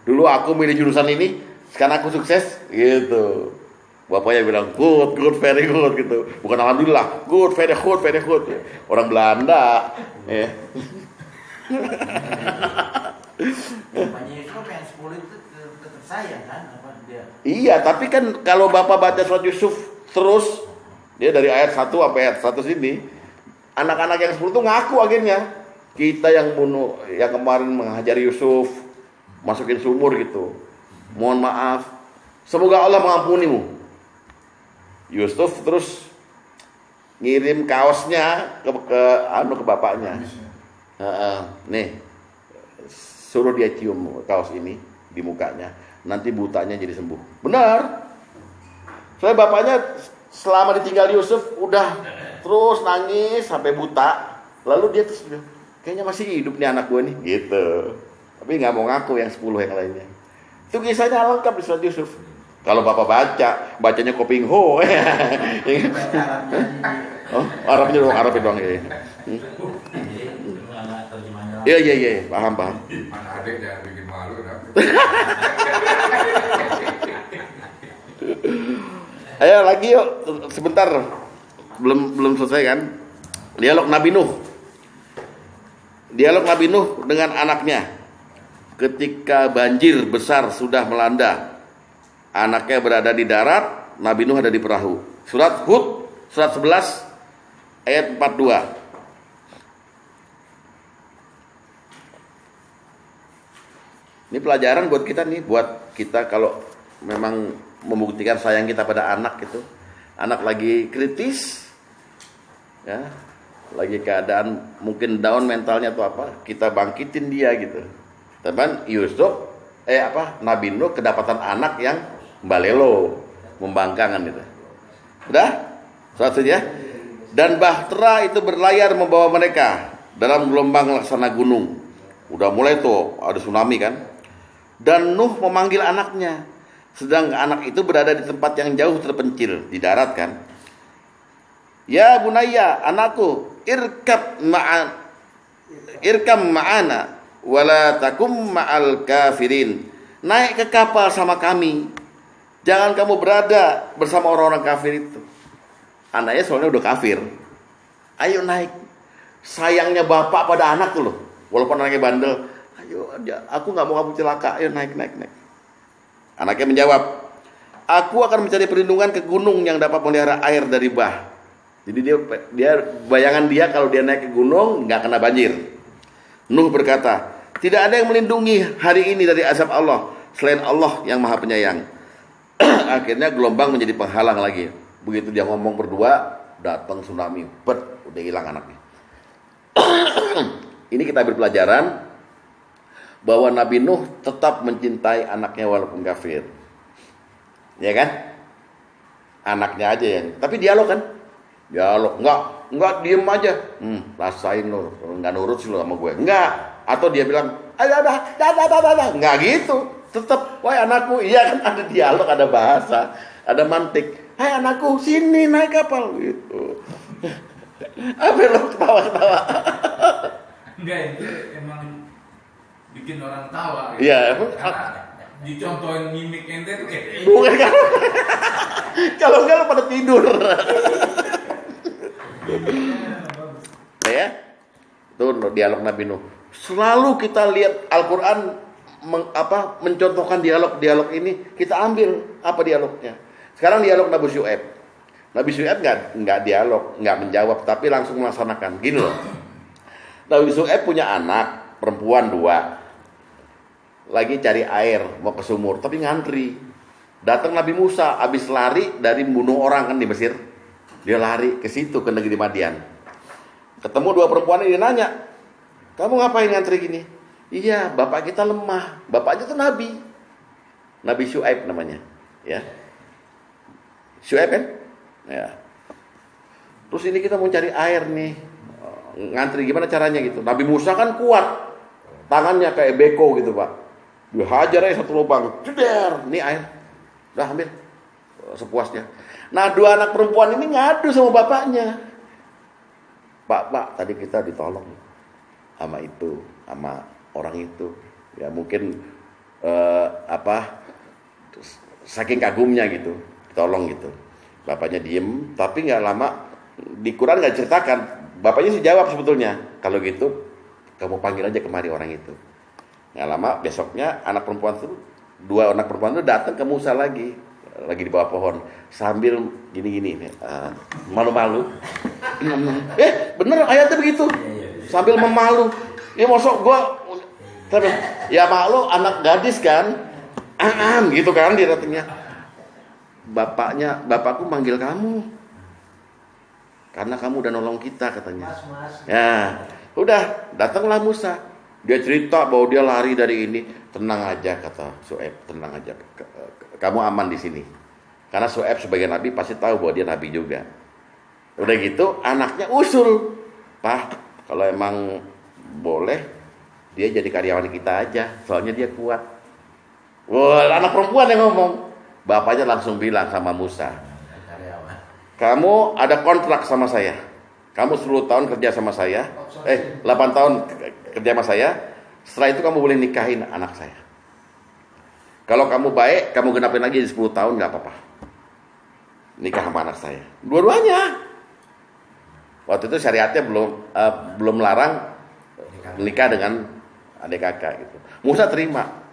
Dulu aku milih jurusan ini, sekarang aku sukses gitu. Bapaknya bilang good, very good gitu. Bukan alhamdulillah, good, very good. Orang Belanda. Ya. Bapaknya Yusuf yang 10 itu tetap sayang kan apa dia? Iya, tapi kan kalau Bapak baca surat Yusuf terus, dia dari ayat 1 sampai ayat 1 sini, anak-anak yang 10 itu ngaku akhirnya. Kita yang bunuh, yang kemarin menghajar Yusuf, masukin sumur gitu. Mohon maaf. Semoga Allah mengampunimu. Yusuf terus ngirim kaosnya ke bapaknya. Nih, suruh dia cium kaos ini di mukanya, nanti butanya jadi sembuh. Benar. Soalnya bapaknya selama ditinggal Yusuf udah terus nangis sampai buta. Lalu dia terus bilang, kayaknya masih hidup nih anak gue nih, gitu. Tapi nggak mau ngaku yang 10 yang lainnya. Itu kisahnya lengkap di surat Yusuf. Kalau Bapak bacanya koping ho. Oh, Arabnya doang ya. Iya, paham. Anak adik jangan bikin malu, kenapa? Ayo lagi yuk, sebentar. Belum selesai kan? Dialog Nabi Nuh. Dialog Nabi Nuh dengan anaknya. Ketika banjir besar sudah melanda, anaknya berada di darat, Nabi Nuh ada di perahu. Surat Hud, surat 11 ayat 42. Ini pelajaran buat kita nih, buat kita kalau memang membuktikan sayang kita pada anak gitu. Anak lagi kritis, ya, lagi keadaan mungkin down mentalnya atau apa, kita bangkitin dia gitu. Teman Yusuf, Nabi Nuh kedapatan anak yang balelo, membangkang gitu. Udah? Suatu ya. Dan bahtera itu berlayar membawa mereka dalam gelombang laksana gunung. Udah mulai tuh ada tsunami kan. Dan Nuh memanggil anaknya, sedang anak itu berada di tempat yang jauh terpencil di darat kan. Ya bunayya, anakku, irkam ma'ana wala takum ma'al kafirin. Naik ke kapal sama kami, jangan kamu berada bersama orang-orang kafir itu. Anaknya soalnya udah kafir. Ayo naik. Sayangnya bapak pada anak tuh loh. Walaupun anaknya bandel, ayo, aku nggak mau kamu celaka. Ayo naik. Anaknya menjawab, aku akan mencari perlindungan ke gunung yang dapat melihara air dari bah. Jadi dia bayangan dia kalau dia naik ke gunung nggak kena banjir. Nuh berkata, tidak ada yang melindungi hari ini dari azab Allah selain Allah yang Maha Penyayang. Akhirnya gelombang menjadi penghalang lagi. Begitu dia ngomong berdua, datang tsunami, udah hilang anaknya. Ini kita berpelajaran bahwa Nabi Nuh tetap mencintai anaknya walaupun kafir. Ya kan? Anaknya aja yang. Tapi dialog kan? Dialog, enggak diem aja. Rasain lo, enggak nurut sih lo sama gue. Enggak. Atau dia bilang, dah. Enggak gitu. Tetap, wahai anakku, iya kan ada dialog, ada bahasa, ada mantik. Hai anakku, sini naik kapal gitu. Apa lo ketawa-ketawa? Enggak, itu emang bikin orang tawa. Iya, Karena dicontohin mimik ente tuh kayak bukan kan? Kalau enggak lo pada tidur. Ya, itu dialog Nabi Nuh. Selalu kita lihat Al-Quran mencontohkan dialog ini, kita ambil apa dialognya. Sekarang dialog Nabi Syuaib. Nabi Syuaib nggak dialog, nggak menjawab, tapi langsung melaksanakan. Gini loh. Nabi Syuaib punya anak perempuan 2. lagi cari air mau ke sumur, tapi ngantri. Datang Nabi Musa habis lari dari membunuh orang kan di Mesir. Dia lari ke situ, ke negeri Madian. Ketemu dua perempuan ini, nanya, kamu ngapain ngantri gini? Iya, bapak kita lemah. Bapaknya tuh Nabi Syuaib namanya, ya. Syuaib kan? Ya. Terus ini kita mau cari air nih, ngantri gimana caranya gitu. Nabi Musa kan kuat, tangannya kayak beko gitu pak. Dia hajar aja satu lubang, jeder, nih air, udah ambil sepuasnya. Nah dua anak perempuan ini ngadu sama bapaknya. Pak, tadi kita ditolong sama itu, sama orang itu. Ya mungkin saking kagumnya gitu, tolong gitu. Bapaknya diem, tapi nggak lama di Quran nggak ceritakan. Bapaknya sih jawab sebetulnya, kalau gitu kamu panggil aja kemari orang itu. Nggak lama besoknya dua anak perempuan itu datang ke Musa lagi di bawah pohon sambil gini malu-malu. Bener ayatnya begitu, sambil memalu. Ya mosok gua ya malu, anak gadis kan, gitu kan dia datangnya. Bapakku manggil kamu karena kamu udah nolong kita katanya. Ya udah, datanglah Musa. Dia cerita bahwa dia lari dari ini. Tenang aja kata Syuaib, tenang aja, kamu aman di sini. Karena Syuaib sebagai nabi pasti tahu bahwa dia nabi juga. Udah gitu anaknya usul, Pak, kalau emang boleh dia jadi karyawan kita aja, soalnya dia kuat. Wah, anak perempuan yang ngomong. Bapaknya langsung bilang sama Musa, kamu ada kontrak sama saya. Kamu 10 tahun kerja sama saya. 8 tahun kerja sama saya. Setelah itu kamu boleh nikahin anak saya. Kalau kamu baik, kamu genapin lagi 10 tahun gak apa-apa. Nikah sama anak saya. Dua-duanya. Waktu itu syariatnya belum larang menikah dengan adik kakak gitu. Musa terima.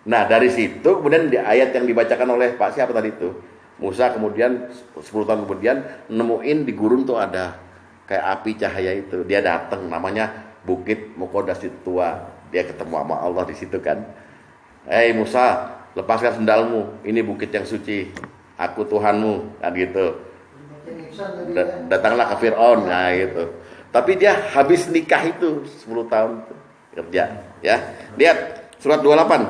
Nah dari situ kemudian di ayat yang dibacakan oleh Pak siapa tadi itu, Musa kemudian 10 tahun kemudian nemuin di gurun tuh ada kayak api cahaya itu. Dia datang, namanya Bukit Muqaddas Tua. Dia ketemu sama Allah di situ kan. Hei Musa, lepaskan sendalmu. Ini bukit yang suci. Aku Tuhanmu, kan gitu. Datanglah ke Fir'aun, nah gitu. Tapi dia habis nikah itu 10 tahun kerja, ya. Lihat surat 28.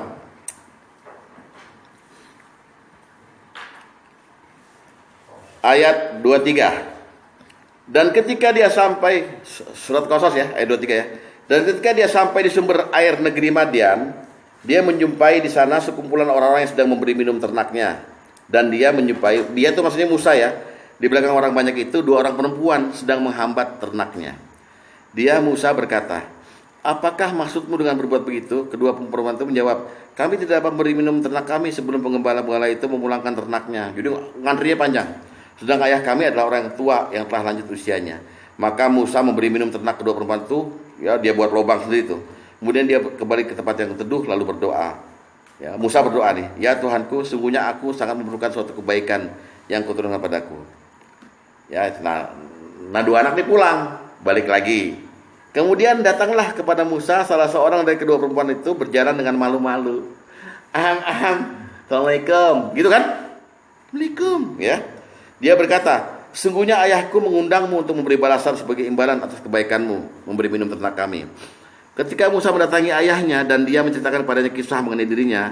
Ayat 23. Dan ketika dia sampai, surat Qasas ya, ayat 23 ya. Dan ketika dia sampai di sumber air negeri Madian, dia menjumpai di sana sekumpulan orang-orang yang sedang memberi minum ternaknya. Dan dia itu maksudnya Musa ya. Di belakang orang banyak itu 2 orang perempuan sedang menghambat ternaknya. Musa berkata, apakah maksudmu dengan berbuat begitu? Kedua perempuan itu menjawab, kami tidak dapat memberi minum ternak kami sebelum penggembala-penggembala itu memulangkan ternaknya. Jadi ngantrinya panjang. Sedang ayah kami adalah orang yang tua yang telah lanjut usianya. Maka Musa memberi minum ternak kedua perempuan itu, ya dia buat lubang sendiri itu. Kemudian dia kembali ke tempat yang teduh lalu berdoa. Ya, Musa berdoa nih, ya Tuhanku, sungguhnya aku sangat memerlukan suatu kebaikan yang kuturunkan padaku. Ya, nah 2 anak ini pulang, balik lagi. Kemudian datanglah kepada Musa salah seorang dari kedua perempuan itu berjalan dengan malu-malu. Assalamualaikum, gitu kan? Waalaikum, ya. Dia berkata, sungguhnya ayahku mengundangmu untuk memberi balasan sebagai imbalan atas kebaikanmu, memberi minum ternak kami. Ketika Musa mendatangi ayahnya dan dia menceritakan padanya kisah mengenai dirinya,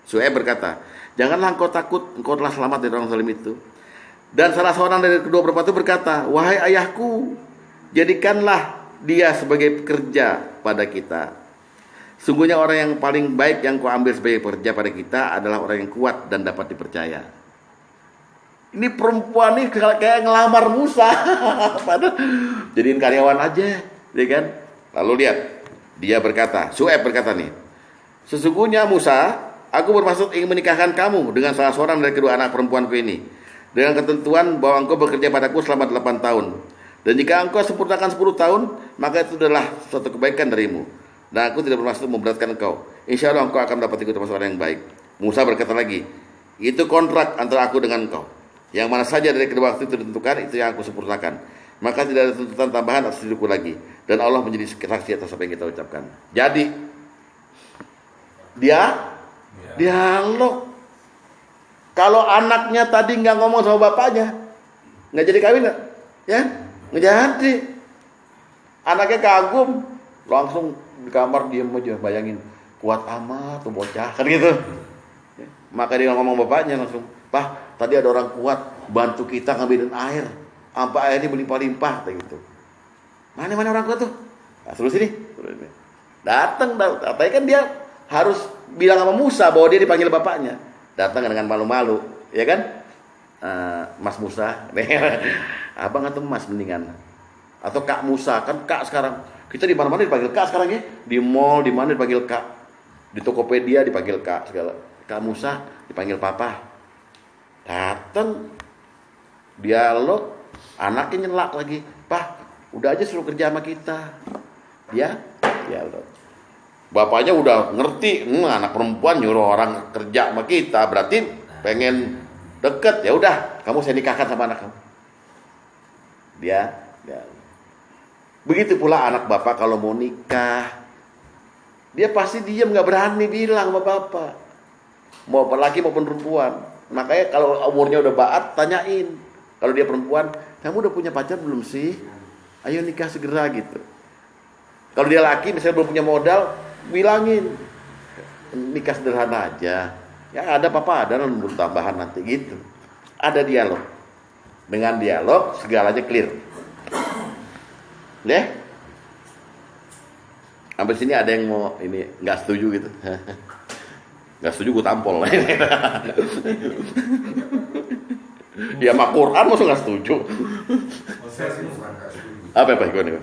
Syuaib berkata, janganlah engkau takut, engkau telah selamat dari orang zalim itu. Dan salah seorang dari kedua perempuan itu berkata, wahai ayahku, jadikanlah dia sebagai pekerja pada kita. Sungguhnya orang yang paling baik yang kau ambil sebagai pekerja pada kita adalah orang yang kuat dan dapat dipercaya. Ini perempuan nih kayak ngelamar Musa. Padahal jadiin karyawan aja, ya kan? Lalu lihat, dia berkata, Syuaib berkata nih, sesungguhnya Musa, aku bermaksud ingin menikahkan kamu dengan salah seorang dari kedua anak perempuanku ini, dengan ketentuan bahwa engkau bekerja padaku selama 8 tahun. Dan jika engkau sempurnakan 10 tahun, maka itu adalah suatu kebaikan darimu. Dan aku tidak bermaksud memberatkan engkau. Insya Allah engkau akan dapat ikut termasuk orang yang baik. Musa berkata lagi, itu kontrak antara aku dengan engkau. Yang mana saja dari kedua waktu itu ditentukan, itu yang aku sempurnakan. Maka tidak ada tuntutan tambahan atas diriku lagi. Dan Allah menjadi saksi atas apa yang kita ucapkan. Jadi dialog. Kalau anaknya tadi nggak ngomong sama bapaknya, nggak jadi kawin nggak? Ya, nggak jadi. Anaknya kagum, langsung di kamar diem aja, bayangin kuat amat tuh bocah kan gitu. Maka dia ngomong bapaknya langsung, "Pak, tadi ada orang kuat bantu kita ngambilin air, sampai airnya berlimpah-limpah," kayak gitu. Mana orang kuat tuh? Nah, suruh sini. Datang, tapi kan dia harus bilang sama Musa bahwa dia dipanggil bapaknya. Datang dengan malu-malu, ya kan? Mas Musa, abang atau Mas mendingan, atau Kak Musa, kan Kak sekarang kita di mana-mana dipanggil Kak sekarang ya, di mall di mana dipanggil Kak, di Tokopedia dipanggil Kak segala. Kak Musa dipanggil Papa. Datang, dialog, anaknya nyelak lagi, "Pak, udah aja suruh kerja sama kita." Dia dialog. Bapaknya udah ngerti, anak perempuan nyuruh orang kerja sama kita, berarti pengen deket. Ya udah, kamu saya nikahkan sama anak kamu. Dia. Begitu pula anak bapak kalau mau nikah, dia pasti diam, nggak berani bilang sama bapak. Mau laki maupun perempuan. Makanya kalau umurnya udah baat, tanyain. Kalau dia perempuan, "Kamu udah punya pacar belum sih? Ayo nikah segera," gitu. Kalau dia laki misalnya belum punya modal, bilangin nikah sederhana aja. Ya ada apa-apa, ada belum tambahan nanti gitu. Ada dialog. Dengan dialog segalanya clear. Deh. Sampai sini ada yang mau ini nggak setuju gitu. Nggak setuju gue tampol. Ya sama Quran masa nggak setuju. Saya sih bukan nggak setuju. Apa gimana?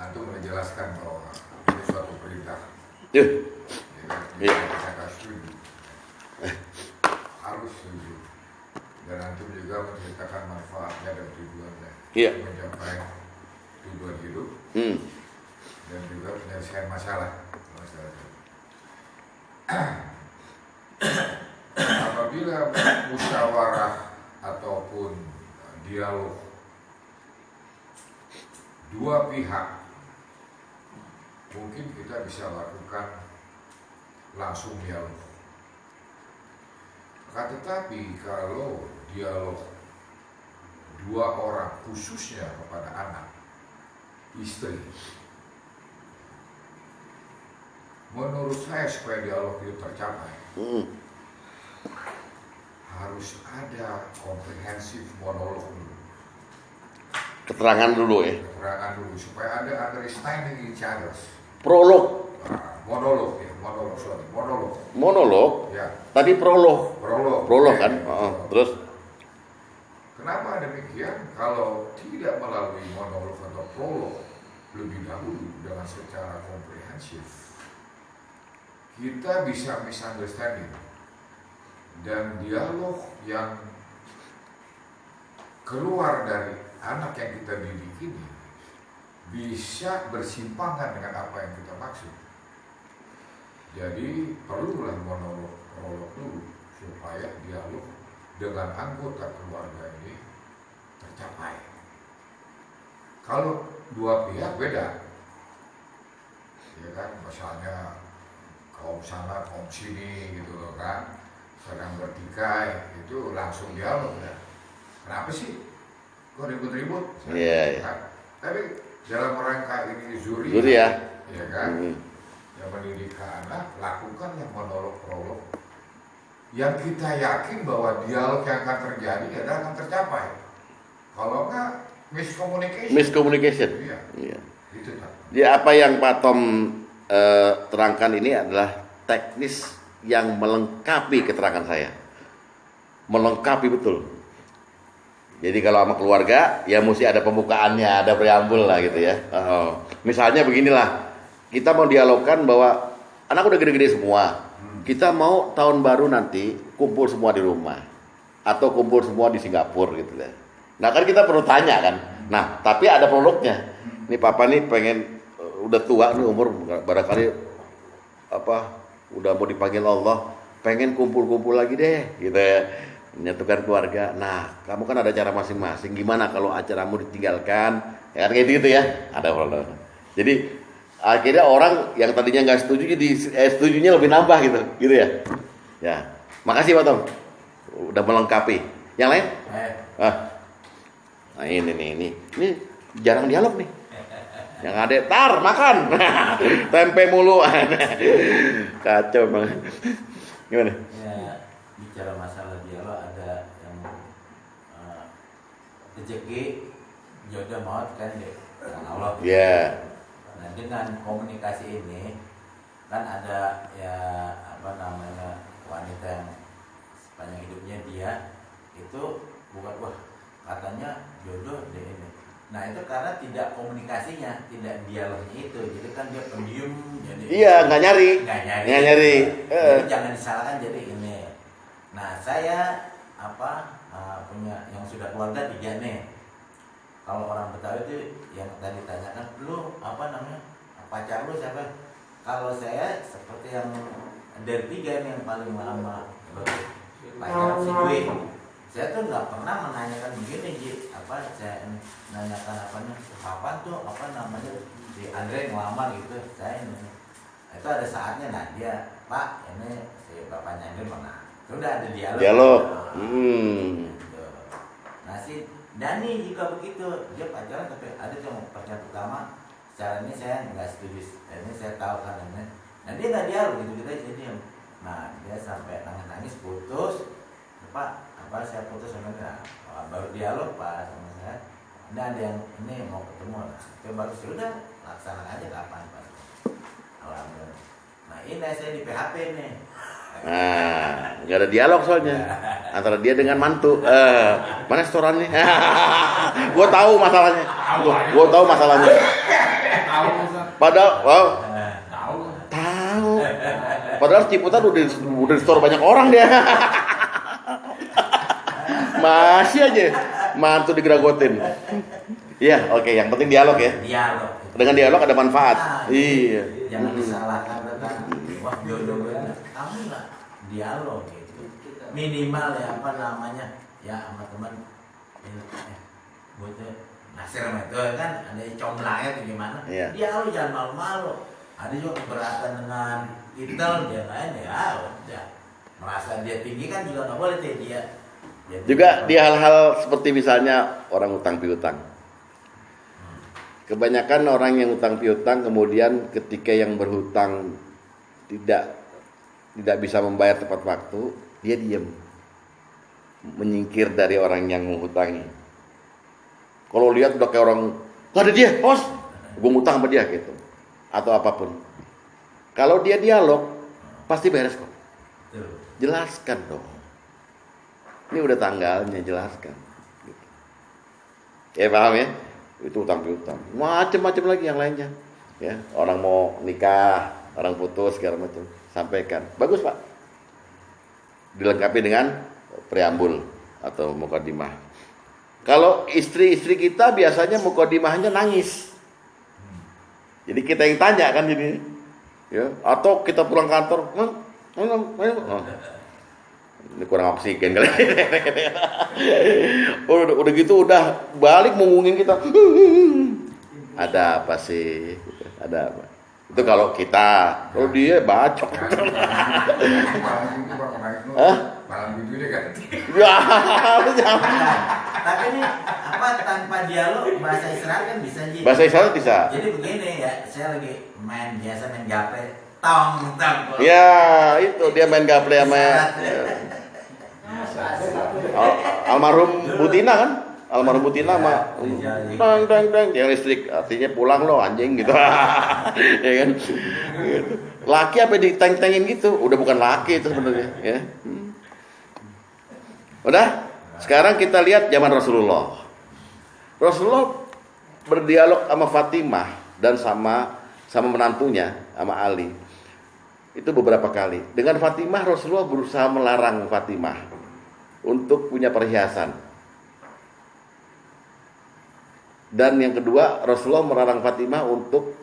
Antum menjelaskan bahwa ini suatu perintah. Iya. Ya, saya nggak setuju. Harus setuju. Dan antum juga menceritakan manfaatnya dan tujuannya. Iya. Mencapai tujuan hidup dan juga penyelesaian masalah. Apabila musyawarah ataupun dialog dua pihak, mungkin kita bisa lakukan langsung dialog. Tetapi kalau dialog dua orang, khususnya kepada anak, istri, menurut saya supaya dialog itu tercapai, harus ada komprehensif monolog dulu. Keterangan dulu ya. Keterangan dulu supaya ada understanding each other. Prolog. Monolog. Monolog. Ya. Tadi prolog. Prolog kan. Terus. Kenapa demikian? Kalau tidak melalui monolog atau prolog lebih dahulu dengan secara komprehensif, kita bisa misunderstanding dan dialog yang keluar dari anak yang kita didik ini bisa bersimpangan dengan apa yang kita maksud. Jadi perlulah monolog prolog dulu supaya dialog dengan anggota keluarga ini tercapai. Kalau dua pihak beda, ya kan, misalnya kaum sana, kaum sini gitu loh kan, sedang bertikai, itu langsung dialog ya. Kenapa sih? Kok ribut-ribut? Iya. Kan? Tapi dalam rangka ini zuri ya. Ya kan? Yang mendidik anak, lakukan yang monolog prolog. Yang kita yakin bahwa dialog yang akan terjadi adalah akan tercapai. Kalau enggak, miscommunication. Iya. Itu kan. Jadi apa yang Pak Tom terangkan ini adalah teknis yang melengkapi keterangan saya. Melengkapi betul. Jadi kalau sama keluarga, ya mesti ada pembukaannya, ada preambul lah gitu ya. Misalnya beginilah, kita mau dialogkan bahwa anak udah gede-gede semua. Kita mau tahun baru nanti kumpul semua di rumah. Atau kumpul semua di Singapura gitu ya. Nah kan kita perlu tanya kan. Nah tapi ada prolognya. Nih papa nih pengen, udah tua nih umur, barangkali udah mau dipanggil Allah, pengen kumpul-kumpul lagi deh gitu ya. Menyatukan keluarga. Nah, kamu kan ada cara masing-masing. Gimana kalau acaramu ditinggalkan? Ya kan kayak gitu ya. Ada prolog. Jadi akhirnya orang yang tadinya nggak setuju jadi setujunya lebih nambah gitu ya. Ya, makasih Pak Tom, udah melengkapi. Yang lain? Nah ini jarang dialog nih. Yang ada tar makan, tempe mulu, kacau banget. Gimana? Ya, bicara masalah dialog ada yang rezeki jodoh maut kan ya Allah. Ya. Nah dengan komunikasi ini kan ada ya wanita yang sepanjang hidupnya dia itu bukan wah katanya jodoh deh ini. Nah itu karena tidak komunikasinya, tidak dialognya itu, jadi kan dia pendiam. Jadi iya nggak nyari. Jadi jangan disalahkan jadi ini. Nah saya punya yang sudah keluarga 3 nih. Kalau orang Betawi itu yang tadi tanyakan, lu pacar lu siapa? Kalau saya seperti yang dari 3 nih yang paling lama pacaran si Dwi. Saya tuh nggak pernah menanyakan begini saya nanyakan kapan tuh si Andre ngelamar gitu. Saya ini itu ada saatnya dia Pak ini si bapaknya Andre mana? Sudah ada dialog. Gitu. Nah si Dani juga begitu, dia pacaran tapi ada yang pacaran pertama secara ini saya nggak setuju, ini saya tahu kan ini. Nah dia nggak dialog gitu kita jadi, nah dia sampai nangis putus, Pak saya putus sama dia, baru dialog Pak sama saya. Ini ada yang ini mau ketemu, nah baru sudah laksanakan aja kapan Pak. Alhamdulillah. Nah ini saya di PHP nih. Nah, nggak ada dialog soalnya antara dia dengan mantu. Mana setorannya? Gue tahu masalahnya. Gue tahu masalahnya. Padahal, tahu. Padahal Ciputat udah store banyak orang dia. Masih aja mantu digeragotin. Iya, oke. Yang penting dialog ya. Dialog. Dengan dialog ada manfaat. Iya. Jangan disalahkan tentang wah jodoh kamu nggak dialog gitu. Minimal ya ya sama teman buatnya Nasir itu kan ada comblangnya tuh gimana? Iya. Dialog jangan malu-malu. Ada juga keberatan dengan Intel dia lain ya udah merasa dia tinggi kan juga nggak boleh dia. Juga di hal-hal seperti misalnya orang utang piutang. Kebanyakan orang yang utang piutang kemudian ketika yang berhutang tidak bisa membayar tepat waktu, dia diam, menyingkir dari orang yang menghutangi. Kalau lihat udah kayak orang, gak ada dia, bos, gue ngutang sama dia gitu, atau apapun. Kalau dia dialog, pasti beres kok. Jelaskan dong. Ini udah tanggalnya, jelaskan. Ya paham ya? Itu utang piutang. Macam-macam lagi yang lainnya. Ya, orang mau nikah, orang putus segala macam, sampaikan. Bagus Pak. Dilengkapi dengan preambul atau mukadimah. Kalau istri-istri kita biasanya mukadimahnya nangis. Jadi kita yang tanya kan jadi, ya. Atau kita pulang kantor, ini kurang oksigen kali. udah gitu udah balik ngomongin kita. Ada apa sih? Ada apa? Itu kalau kita, kalau dia bacok. Malam minggu dia ganti. Ya, jangan. Tapi ini tanpa dialog bahasa isyarat kan bisa jadi. Bahasa isyarat bisa. Jadi begini ya, saya lagi biasa main gaple, tong. Ya, itu dia main gaple sama almarhum Butina kan? Almarhum Butina sama dang yang listrik artinya pulang lo anjing gitu. Ya kan? Gitu. Laki apa diteng-tengin gitu? Udah bukan laki itu sebenarnya, ya. Udah? Sekarang kita lihat zaman Rasulullah. Rasulullah berdialog sama Fatimah dan sama menantunya, sama Ali. Itu beberapa kali. Dengan Fatimah Rasulullah berusaha melarang Fatimah untuk punya perhiasan. Dan yang kedua, Rasulullah melarang Fatimah untuk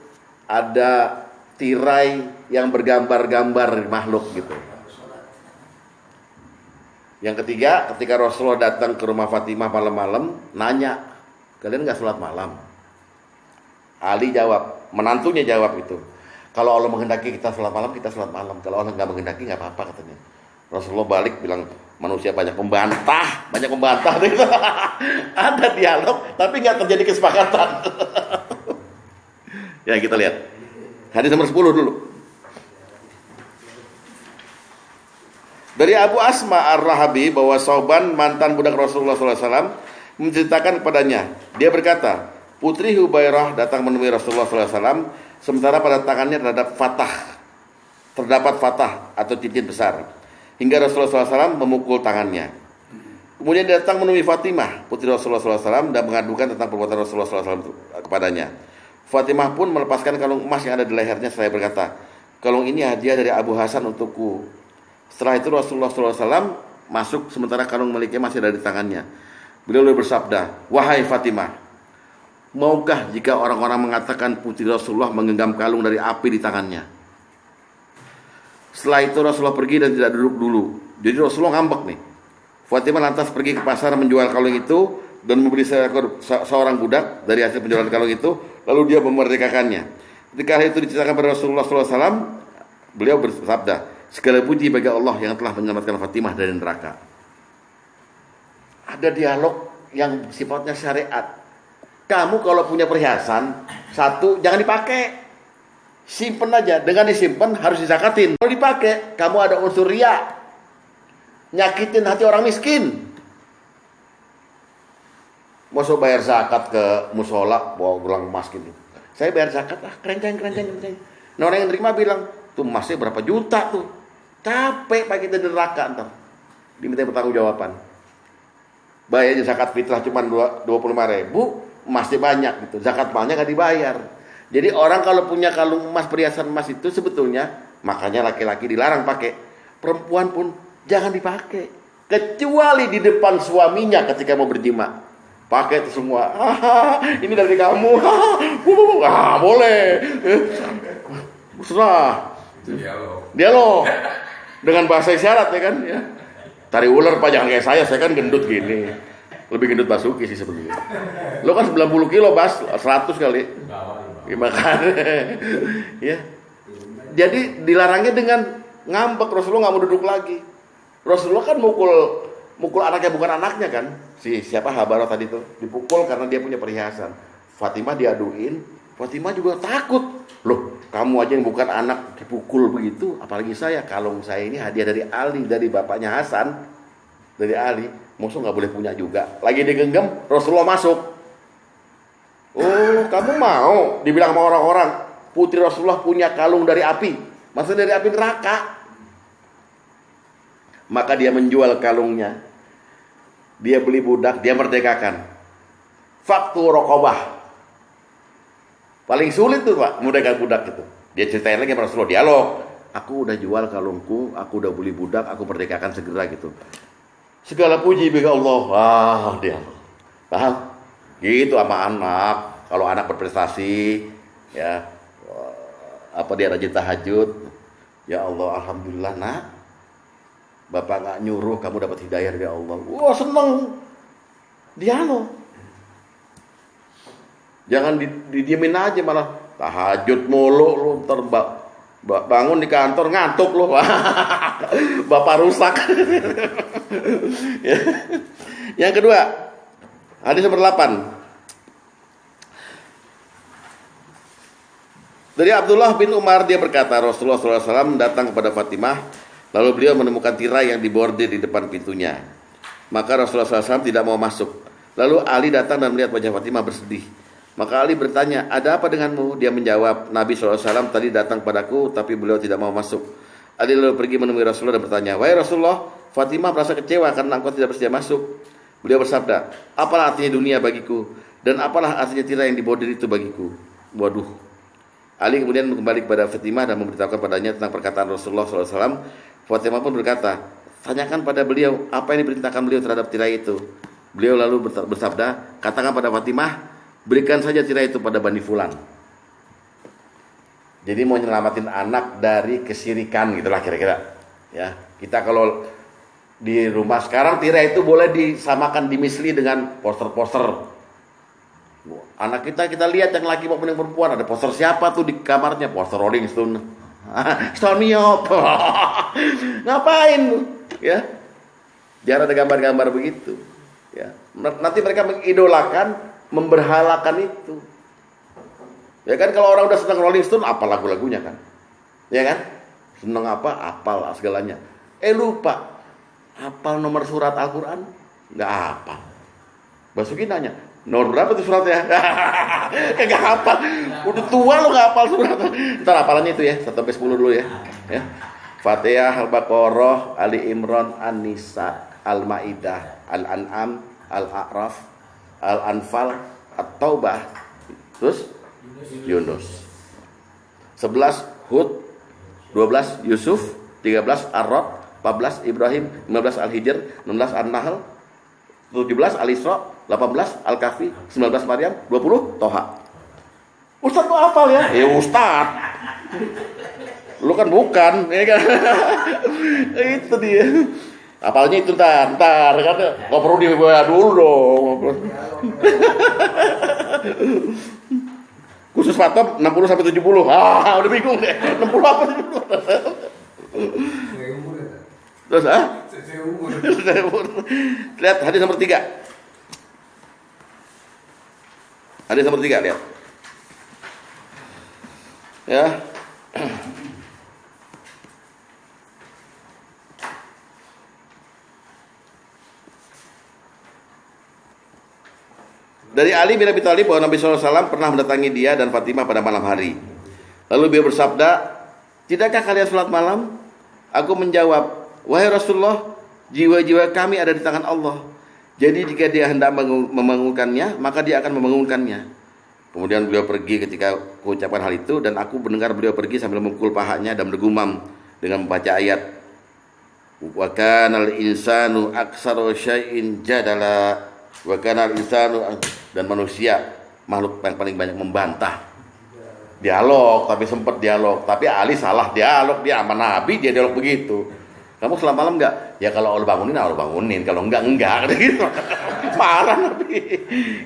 ada tirai yang bergambar-gambar makhluk gitu. Yang ketiga, ketika Rasulullah datang ke rumah Fatimah malam-malam, nanya, kalian nggak sholat malam? Ali jawab, menantunya jawab itu. Kalau Allah menghendaki kita sholat malam, kita sholat malam. Kalau Allah nggak menghendaki nggak apa-apa katanya. Rasulullah balik bilang, manusia banyak membantah. Ada dialog, tapi nggak terjadi kesepakatan. Ya kita lihat. Hadis nomor 10 dulu. Dari Abu Asma Ar-Rahabi bahwa Sauban mantan budak Rasulullah SAW menceritakan kepadanya. Dia berkata, putri Hubairah datang menemui Rasulullah SAW, sementara pada tangannya terdapat fatah atau cincin besar. Hingga Rasulullah SAW memukul tangannya. Kemudian dia datang menemui Fatimah, putri Rasulullah SAW, dan mengadukan tentang perbuatan Rasulullah SAW kepadanya. Fatimah pun melepaskan kalung emas yang ada di lehernya seraya berkata, kalung ini hadiah dari Abu Hasan untukku. Setelah itu Rasulullah SAW masuk sementara kalung miliknya masih ada di tangannya. Beliau bersabda, wahai Fatimah, maukah jika orang-orang mengatakan putri Rasulullah menggenggam kalung dari api di tangannya? Setelah itu Rasulullah pergi dan tidak duduk dulu. Jadi Rasulullah ngambek nih. Fatimah lantas pergi ke pasar menjual kalung itu dan membeli seorang budak dari hasil penjualan kalung itu, lalu dia memerdekakannya. Ketika hal itu diceritakan pada Rasulullah SAW, beliau bersabda, segala puji bagi Allah yang telah menyelamatkan Fatimah dari neraka. Ada dialog yang sifatnya syariat. Kamu kalau punya perhiasan, satu, jangan dipakai. Simpen aja. Dengan disimpan harus disakatin. Kalau dipakai, kamu ada unsur riya. Nyakitin hati orang miskin. Masuk bayar zakat ke musola, bawa gelang emas gitu. Saya bayar zakat, kerenceng. Nah orang yang terima bilang, tuh emasnya berapa juta tuh. Capek pak kita di neraka ntar. Diminta pertanggungjawaban. Bayarnya zakat fitrah cuma 25.000, emasnya banyak gitu. Zakat banyak gak dibayar. Jadi orang kalau punya kalung emas, perhiasan emas itu sebetulnya, makanya laki-laki dilarang pakai. Perempuan pun jangan dipakai. Kecuali di depan suaminya ketika mau berjima. Pakai itu semua. Ini dari kamu. Boleh. Serah. Dialog. Dengan bahasa isyarat ya kan ya. Tari ular pak, jangan kayak saya kan gendut gini. Lebih gendut Basuki sih sebetulnya. Lo kan 90 kilo Bas, 100 kali. Gimana? Ya. Jadi dilarangnya dengan ngambek. Rasulullah nggak mau duduk lagi. Rasulullah kan mukul anaknya bukan anaknya kan. Siapa Habarah tadi tuh dipukul karena dia punya perhiasan. Fatimah diaduin, Fatimah juga takut. Loh, kamu aja yang bukan anak dipukul begitu, apalagi saya. Kalung saya ini hadiah dari Ali, dari bapaknya Hasan, dari Ali. Maksud nggak boleh punya juga. Lagi digenggam, Rasulullah masuk. Oh, kamu mau dibilang sama orang-orang putri Rasulullah punya kalung dari api, maksudnya dari api neraka. Maka dia menjual kalungnya. Dia beli budak, dia merdekakan. Faktu rokobah. Paling sulit tuh pak, merdekakan budak itu. Dia ceritain lagi sama Rasulullah, dialog. Aku udah jual kalungku, aku udah beli budak, aku merdekakan segera gitu. Segala puji bagi Allah. Dialog. Paham? Gitu sama anak. Kalau anak berprestasi, ya, apa dia rajin tahajud. Ya Allah, alhamdulillah nak. Bapak nggak nyuruh kamu dapat hidayah dari Allah. Wah seneng. Dialog. Jangan didiemin aja malah tahajud mulu lu ntar bangun di kantor ngantuk lu. Bapak rusak. Yang kedua, hadis nomor 8. Dari Abdullah bin Umar dia berkata, Rasulullah SAW datang kepada Fatimah, lalu beliau menemukan tirai yang dibordir di depan pintunya. Maka Rasulullah SAW tidak mau masuk. Lalu Ali datang dan melihat wajah Fatimah bersedih. Maka Ali bertanya, ada apa denganmu? Dia menjawab, Nabi SAW tadi datang padaku, tapi beliau tidak mau masuk. Ali lalu pergi menemui Rasulullah dan bertanya, wahai Rasulullah, Fatimah merasa kecewa karena engkau tidak bersedia masuk. Beliau bersabda, apalah artinya dunia bagiku, dan apalah artinya tirai yang dibordir itu bagiku. Waduh. Ali kemudian kembali kepada Fatimah dan memberitahukan padanya tentang perkataan Rasulullah SAW. Fatimah pun berkata, tanyakan pada beliau apa yang diperintahkan beliau terhadap tirai itu. Beliau lalu bersabda, katakan pada Fatimah, berikan saja tirai itu pada Bani Fulan. Jadi mau nyelamatin anak dari kesyirikan gitulah kira-kira. Ya, kita kalau di rumah sekarang tirai itu boleh disamakan dimisli dengan poster-poster. Anak kita lihat yang laki maupun yang perempuan, ada poster siapa tuh di kamarnya, poster Rolling Stone. Stone me up. Ngapain lu? Ya. Jangan ada gambar-gambar begitu. Ya. Nanti mereka mengidolakan, memberhalakan itu. Ya kan, kalau orang udah senang Rolling Stone, apa lagu-lagunya kan? Ya kan? Senang apa? Apal segalanya. Lupa. Hafal nomor surat Al-Quran? Nggak hafal. Basuki nanya, nomor berapa tuh suratnya? Kagak hafal. Udah tua lo nggak hafal surat. Ntar hafalannya itu ya, 1-10 dulu ya. Fatihah, Al-Baqarah, Ali Imran, An-Nisa, Al-Maidah, Al-An'am, Al-A'raf, Al-Anfal, At-Taubah, terus Yunus. 11 Hud, 12 Yusuf, 13 Ar-Ra'd, 14 Ibrahim, 15 Al-Hijr, 16 An-Nahl, 17 Al-Isra, 18 Al-Kahfi, 19 Maryam, 20 Toha. Ustaz kok hafal ya? Ustaz. Lu kan bukan, ya kan? Itu dia. Hafalnya itu ntar kan nggak perlu dibawa dulu dong. Khusus Fatom 60 sampai 70. Udah bingung deh. 60 apa 70. Terus lihat hadis nomor 3. Hadis nomor 3 lihat. Ya. Dari Ali bin Abi Thalib bahwa Nabi SAW pernah mendatangi dia dan Fatimah pada malam hari. Lalu beliau bersabda, "Tidakkah kalian sholat malam?" Aku menjawab, "Wahai Rasulullah, jiwa-jiwa kami ada di tangan Allah. Jadi jika dia hendak membangunkannya, maka dia akan membangunkannya." Kemudian beliau pergi ketika mengucapkan hal itu, dan aku mendengar beliau pergi sambil memukul pahanya dan bergumam dengan membaca ayat, "Wa kanal insanu aktsara syai'in jadala." Wa kanal insanu, dan manusia makhluk yang paling banyak membantah. Dialog, tapi sempat dialog. Tapi Ali salah dialog, dia sama Nabi dia dialog begitu. Kamu sholat malam enggak? Ya kalau Allah bangunin, Allah bangunin. Kalau enggak gitu. Marah Nabi.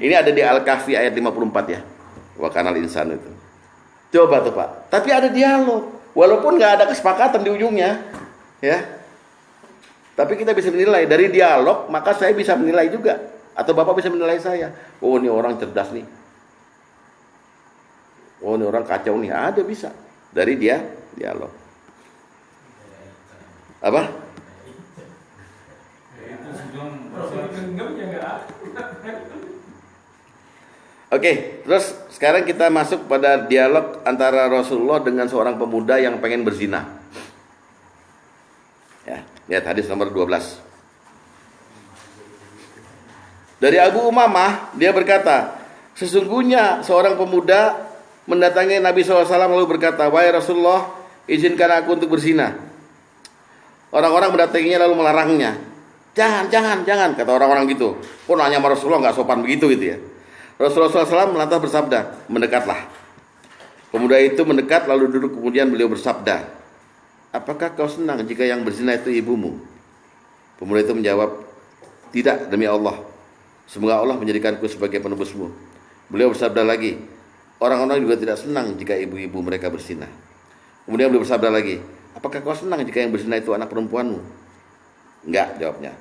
Ini ada di Al-Kahfi ayat 54 ya. Wa kanal insan itu. Coba tuh Pak. Tapi ada dialog. Walaupun enggak ada kesepakatan di ujungnya. Ya. Tapi kita bisa menilai dari dialog, maka saya bisa menilai juga. Atau Bapak bisa menilai saya. Oh, ini orang cerdas nih. Oh, ini orang kacau nih. Ada bisa. Dari dia dialog. Apa? Oke, terus sekarang kita masuk pada dialog antara Rasulullah dengan seorang pemuda yang pengen berzina. Ya, lihat hadis nomor 12. Dari Abu Umamah, dia berkata, sesungguhnya seorang pemuda mendatangi Nabi SAW lalu berkata, "Wahai Rasulullah, izinkan aku untuk berzina." Orang-orang mendatanginya lalu melarangnya. Jangan, kata orang-orang gitu. Kok nanya sama Rasulullah nggak sopan begitu gitu ya. Rasulullah SAW lantas bersabda, "Mendekatlah." Pemuda itu mendekat lalu duduk, kemudian beliau bersabda, "Apakah kau senang jika yang berzina itu ibumu?" Pemuda itu menjawab, "Tidak, demi Allah. Semoga Allah menjadikanku sebagai penebusmu." Beliau bersabda lagi, "Orang-orang juga tidak senang jika ibu-ibu mereka berzina." Kemudian beliau bersabda lagi, "Apakah kau senang jika yang berzina itu anak perempuanmu?" Enggak, jawabnya.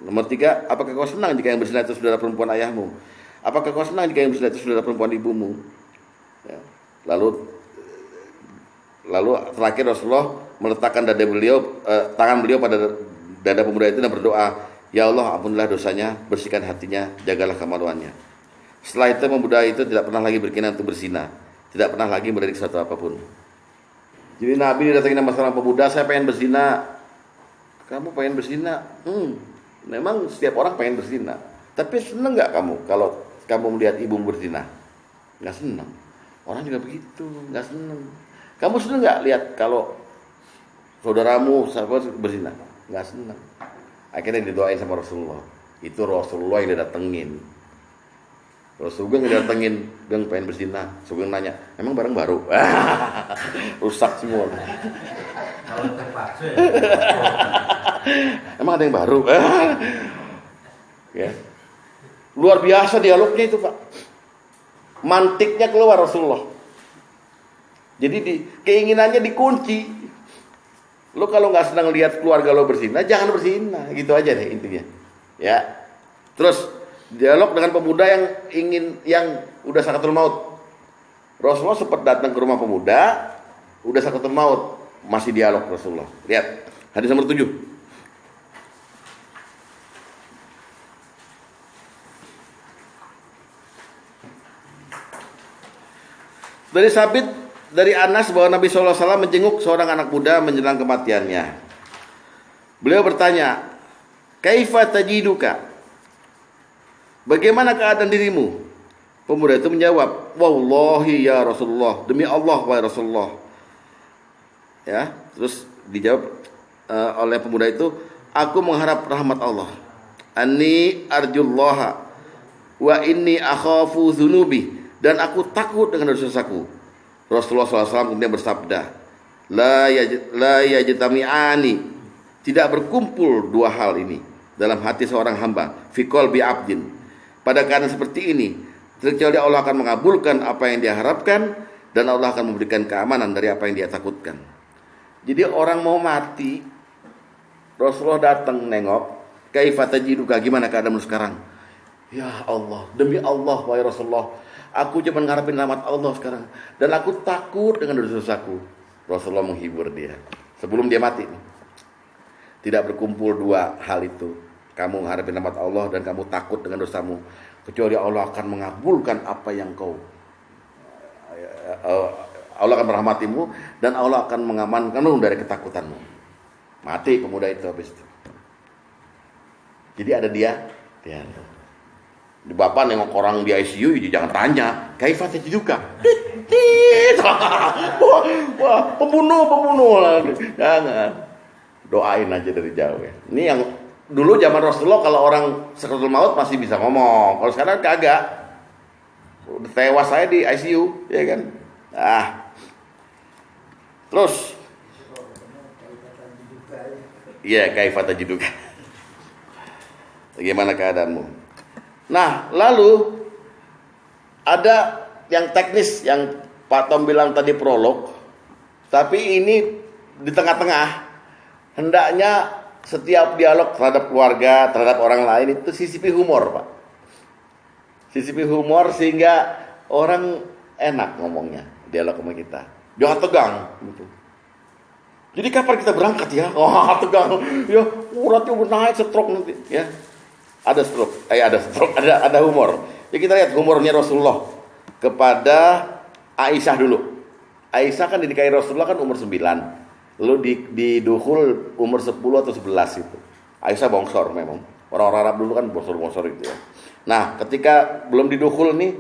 Nomor 3, "Apakah kau senang jika yang berzina itu saudara perempuan ayahmu?" "Apakah kau senang jika yang berzina itu saudara perempuan ibumu?" Ya. Lalu terakhir Rasulullah meletakkan tangan beliau pada dada pemuda itu dan berdoa, "Ya Allah, ampunilah dosanya, bersihkan hatinya, jagalah kemaluannya." Setelah itu pemuda itu tidak pernah lagi berkenan untuk berzina, tidak pernah lagi melirik sesuatu apapun. Jadi Nabi didatangi sama seorang pemuda, "Saya pengen berzina." "Kamu pengen berzina?" Memang setiap orang pengen berzina. Tapi seneng nggak kamu kalau kamu melihat ibumu berzina? Nggak seneng. Orang juga begitu, nggak seneng. Kamu seneng nggak lihat kalau saudaramu sahabat berzina? Nggak seneng. Akhirnya didoain sama Rasulullah. Itu Rasulullah yang didatengin. Rasulullah yang didatengin, dia pengen berzina. Rasulullah nanya, "Emang barang baru?" Rusak semua. Kalau terpaksa ya. Emang ada yang baru? Ya. Luar biasa dialognya itu Pak. mantiknya keluar Rasulullah. Jadi keinginannya dikunci. Lo kalau nggak senang lihat keluarga lo berzina, jangan berzina, gitu aja deh intinya. Ya. Terus dialog dengan pemuda yang udah sakatul maut. Rasulullah sempat datang ke rumah pemuda, udah sakatul maut, masih dialog Rasulullah. Lihat hadis nomor 7. Dari Sabit dari Anas bahwa Nabi SAW menjenguk seorang anak muda menjelang kematiannya. Beliau bertanya, "Kaifa tajiduka?" Bagaimana keadaan dirimu? Pemuda itu menjawab, "Wallahi ya Rasulullah, demi Allah wahai Rasulullah." Ya, terus dijawab oleh pemuda itu, "Aku mengharap rahmat Allah. Anni arjullaha wa inni akhafu dzunubi." Dan aku takut dengan dosa-dosaku. Rasulullah SAW kemudian bersabda, La yajtami'ani, tidak berkumpul dua hal ini dalam hati seorang hamba, fi qalbi abdin, pada keadaan seperti ini, kecuali Allah akan mengabulkan apa yang dia harapkan dan Allah akan memberikan keamanan dari apa yang dia takutkan. Jadi orang mau mati, Rasulullah datang nengok, kaifa tajiduka, gimana keadaanmu sekarang? Ya Allah, demi Allah wahai Rasulullah, aku cuma ngarepin rahmat Allah sekarang, dan aku takut dengan dosa-dosaku. Rasulullah menghibur dia sebelum dia mati. Tidak berkumpul dua hal itu, kamu mengharapin rahmat Allah dan kamu takut dengan dosamu, kecuali Allah akan mengabulkan apa yang kau, Allah akan merahmatimu dan Allah akan mengamankanmu dari ketakutanmu. Mati pemuda itu habis itu. Jadi ada dia. Di bapak nengok orang di ICU, jangan tanya, kaifa tajiduka? Wah, pembunuh lagi. Jangan. Doain aja dari jauh ya. Ini yang dulu zaman Rasulullah kalau orang sakaratul maut masih bisa ngomong. Kalau sekarang kagak. Udah tewas saya di ICU, ya kan? Terus iya, kaifa tajiduka? Bagaimana keadaanmu? Nah, lalu ada yang teknis yang Pak Tom bilang tadi prolog, tapi ini di tengah-tengah. Hendaknya setiap dialog terhadap keluarga, terhadap orang lain itu sisipi humor, Pak. Sisipi humor sehingga orang enak ngomongnya, dialog sama kita. Jangan tegang gitu. Jadi kapan kita berangkat ya? Wah, tegang. Ya, uratnya udah naik, stroke nanti, ya. Ada humor. Ya, kita lihat humornya Rasulullah kepada Aisyah dulu. Aisyah kan dinikahi Rasulullah kan umur 9. Lalu didukhul umur 10 atau 11 itu. Aisyah bongsor memang. Orang-orang Arab dulu kan bongsor-bongsor gitu ya. Nah, ketika belum didukhul nih,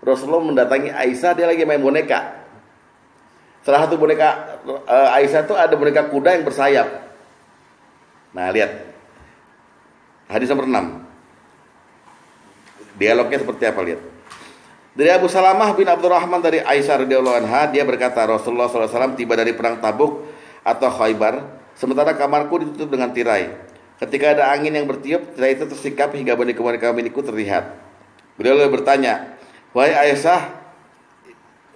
Rasulullah mendatangi Aisyah, dia lagi main boneka. Salah satu boneka Aisyah tuh ada boneka kuda yang bersayap. Nah, lihat. Hadis nomor 6. Dialognya seperti apa, lihat. Dari Abu Salamah bin Abdurrahman dari Aisyah radhiyallahu anha, dia berkata, Rasulullah SAW tiba dari perang Tabuk atau Khaybar, sementara kamarku ditutup dengan tirai. Ketika ada angin yang bertiup, tirai itu tersikap hingga boneka-boneka milikku terlihat. Beliau lalu bertanya, wahai Aisyah,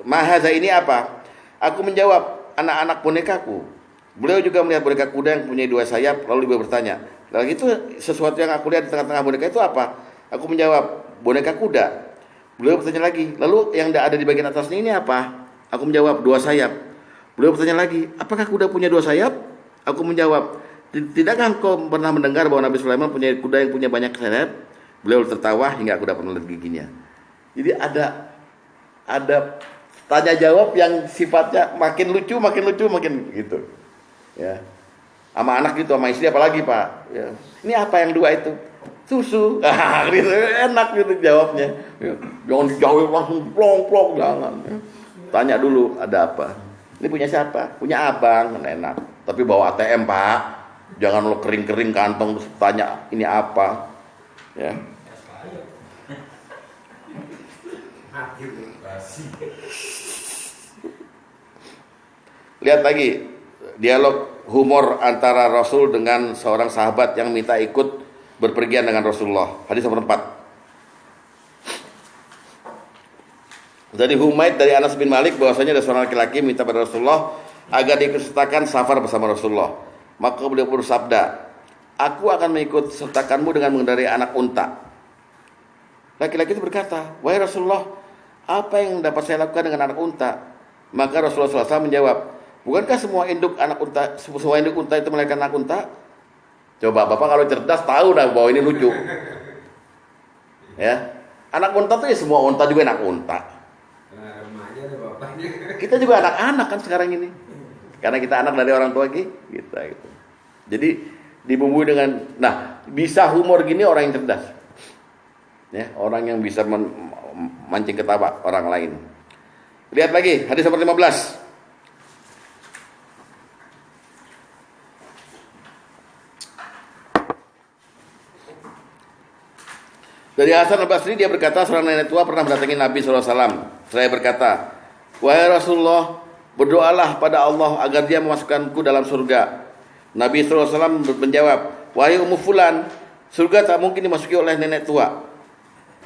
mahaza ini apa? Aku menjawab, anak-anak bonekaku. Beliau juga melihat boneka kuda yang punya 2 sayap, lalu beliau bertanya, lalu itu sesuatu yang aku lihat di tengah-tengah boneka itu apa? Aku menjawab, boneka kuda. Beliau bertanya lagi, lalu yang ada di bagian atasnya ini apa? Aku menjawab, 2 sayap. Beliau bertanya lagi, apakah kuda punya 2 sayap? Aku menjawab, tidakkah engkau pernah mendengar bahwa Nabi Sulaiman punya kuda yang punya banyak sayap? Beliau tertawa hingga aku dapat melihat giginya. Jadi ada tanya jawab yang sifatnya makin lucu gitu. Ya. Sama anak gitu, sama istri apalagi, Pak. Ya. Ini apa yang 2 itu? Susu. Gitu, enak gitu jawabnya. Ya. Jangan dijawab langsung plong-plong, jangan. Ya. Tanya dulu ada apa. Ini punya siapa? Punya abang, enak. Tapi bawa ATM, Pak. Jangan lo kering-kering kantong terus tanya ini apa. Ya. Lihat lagi dialog humor antara Rasul dengan seorang sahabat yang minta ikut berpergian dengan Rasulullah. Hadis nomor 4. Dari Humaid dari Anas bin Malik bahwasanya ada seorang laki-laki minta pada Rasulullah agar diikutsertakan safar bersama Rasulullah. Maka beliau bersabda, aku akan mengikut sertakanmu dengan mengendarai anak unta. Laki-laki itu berkata, wahai Rasulullah, apa yang dapat saya lakukan dengan anak unta? Maka Rasulullah SAW menjawab, bukankah semua induk unta itu melahirkan anak unta? Coba bapak kalau cerdas tahu dah bahwa ini lucu. Ya, anak unta itu ya semua unta juga anak unta. Kita juga anak-anak kan sekarang ini, karena kita anak dari orang tua kita gitu. Jadi dibumbui dengan, nah bisa humor gini orang yang cerdas, ya, orang yang bisa mancing ketawa orang lain. Lihat lagi hadis nomor 15. Dari Hasan al-Basri dia berkata, seorang nenek tua pernah mendatangi Nabi SAW. Saya berkata, wahai Rasulullah, berdoalah pada Allah agar dia memasukkanku dalam surga. Nabi SAW menjawab, wahai Ummu Fulan, surga tak mungkin dimasuki oleh nenek tua.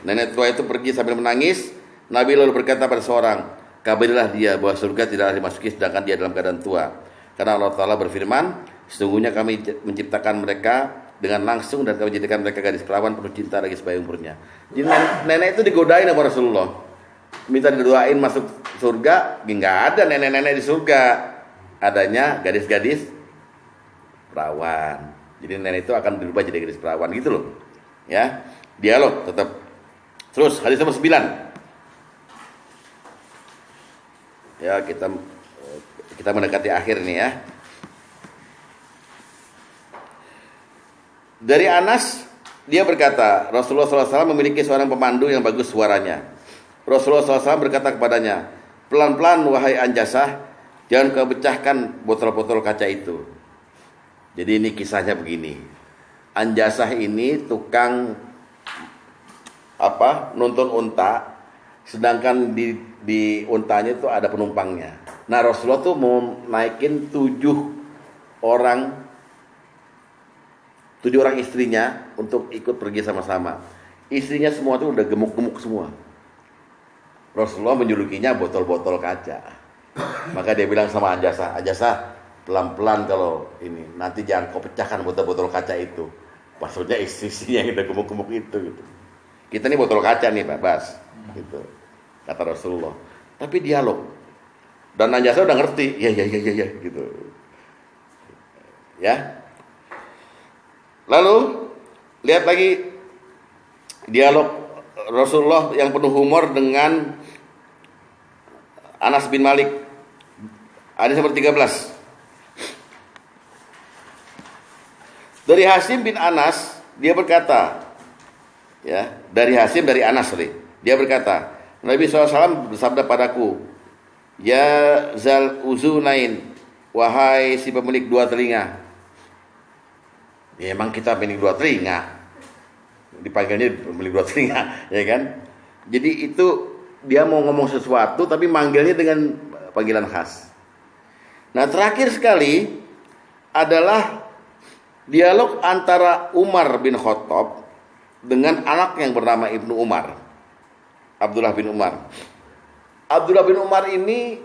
Nenek tua itu pergi sambil menangis. Nabi lalu berkata pada seorang, kabarilah dia bahwa surga tidaklah dimasuki sedangkan dia dalam keadaan tua. Karena Allah Ta'ala berfirman, sesungguhnya kami menciptakan mereka dengan langsung dan kami jadikan mereka gadis perawan penuh cinta lagi sebagai umurnya. Jadi nenek itu digodain sama Rasulullah, minta didoain masuk surga. Nggak ada nenek-nenek di surga, adanya gadis-gadis perawan. Jadi nenek itu akan berubah jadi gadis perawan gitu loh. Ya, dialog tetap. Terus hadis nomor 9. Ya, kita mendekati akhir nih ya. Dari Anas, dia berkata, Rasulullah SAW memiliki seorang pemandu yang bagus suaranya. Rasulullah SAW berkata kepadanya, pelan-pelan wahai Anjasah, jangan kau pecahkan botol-botol kaca itu. Jadi ini kisahnya begini. Anjasah ini tukang nuntun unta, sedangkan di untanya itu ada penumpangnya. Nah Rasulullah tuh mau naikin 7 orang istrinya untuk ikut pergi sama-sama. Istrinya semua tuh udah gemuk-gemuk semua. Rasulullah menjulukinya botol-botol kaca. Maka dia bilang sama Anjasah, pelan-pelan kalau ini, nanti jangan kau pecahkan botol-botol kaca itu. Maksudnya istrinya yang udah gemuk-gemuk itu gitu. Kita nih botol kaca nih Pak Bas gitu, kata Rasulullah. Tapi dialog. Dan Anjasah udah ngerti, ya gitu. Ya. Lalu lihat lagi dialog Rasulullah yang penuh humor dengan Anas bin Malik. Hadis nomor 13. Dari Hasim bin Anas dia berkata, ya, dari Anas dia berkata, Nabi SAW bersabda padaku, ya zal uzunain, wahai si pemilik 2 telinga. Ya emang kita pemilik 2 telinga, dipanggilnya pemilik 2 telinga, ya kan? Jadi itu dia mau ngomong sesuatu tapi manggilnya dengan panggilan khas. Nah terakhir sekali adalah dialog antara Umar bin Khattab dengan anak yang bernama Ibnu Umar, Abdullah bin Umar. Abdullah bin Umar ini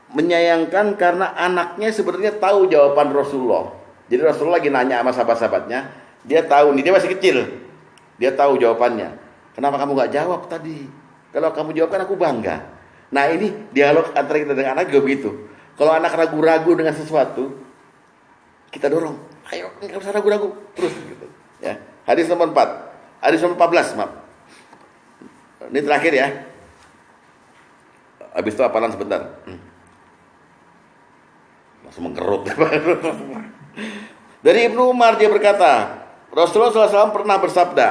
menyayangkan karena anaknya sebenarnya tahu jawaban Rasulullah. Jadi Rasulullah lagi nanya sama sahabat-sahabatnya, dia tahu nih, dia masih kecil, dia tahu jawabannya. Kenapa kamu gak jawab tadi? Kalau kamu jawabkan aku bangga. Nah ini dialog antara kita dengan anak juga begitu. Kalau anak ragu-ragu dengan sesuatu, kita dorong, ayo nggak usah ragu-ragu, terus gitu. Ya. Hadis nomor 4, hadis nomor 14, maaf. Ini terakhir ya. Habis itu hafalan sebentar. Langsung mengkerut. Dari Ibnu Umar dia berkata, Rasulullah SAW pernah bersabda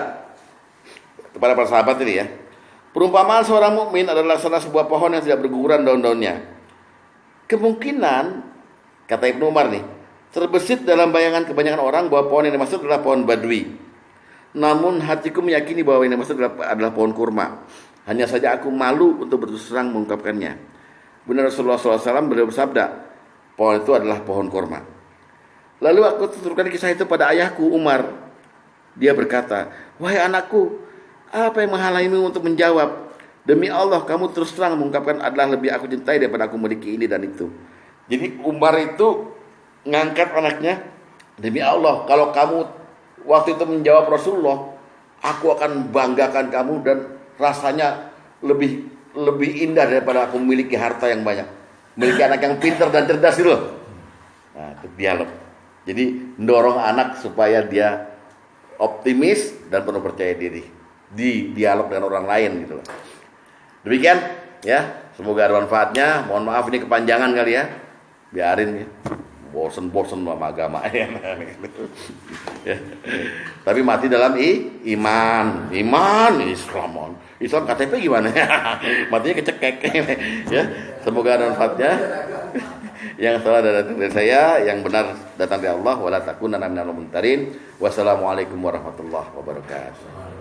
kepada para sahabat ini ya, perumpamaan seorang mukmin adalah salah sebuah pohon yang tidak berguguran daun-daunnya. Kemungkinan, kata Ibnu Umar nih, terbesit dalam bayangan kebanyakan orang bahwa pohon yang dimaksud adalah pohon badui. Namun hatiku meyakini bahwa yang dimaksud adalah pohon kurma. Hanya saja aku malu untuk berterus terang mengungkapkannya. Benar Rasulullah SAW beliau bersabda, pohon itu adalah pohon kurma. Lalu aku tuturkan kisah itu pada ayahku Umar. Dia berkata, wahai anakku, apa yang menghalangimu untuk menjawab? Demi Allah kamu terus terang mengungkapkan adalah lebih aku cintai daripada aku memiliki ini dan itu. Jadi Umar itu ngangkat anaknya, demi Allah kalau kamu waktu itu menjawab Rasulullah, aku akan banggakan kamu dan rasanya lebih indah daripada aku memiliki harta yang banyak. Memiliki anak yang pintar dan cerdas itu loh. Nah, itu dialog. Jadi mendorong anak supaya dia optimis dan penuh percaya diri di dialog dengan orang lain gitu loh. Demikian ya, semoga ada manfaatnya. Mohon maaf ini kepanjangan kali ya. Biarin ya. Bosen-bosen sama agama ya. Tapi mati dalam iman Islam KTP gimana? Matinya kecekek ya. Semoga ada manfaatnya. Yang salah dari saya, yang benar datang dari Allah. Wala takunanna minal mumtarin. Wassalamualaikum warahmatullahi wabarakatuh.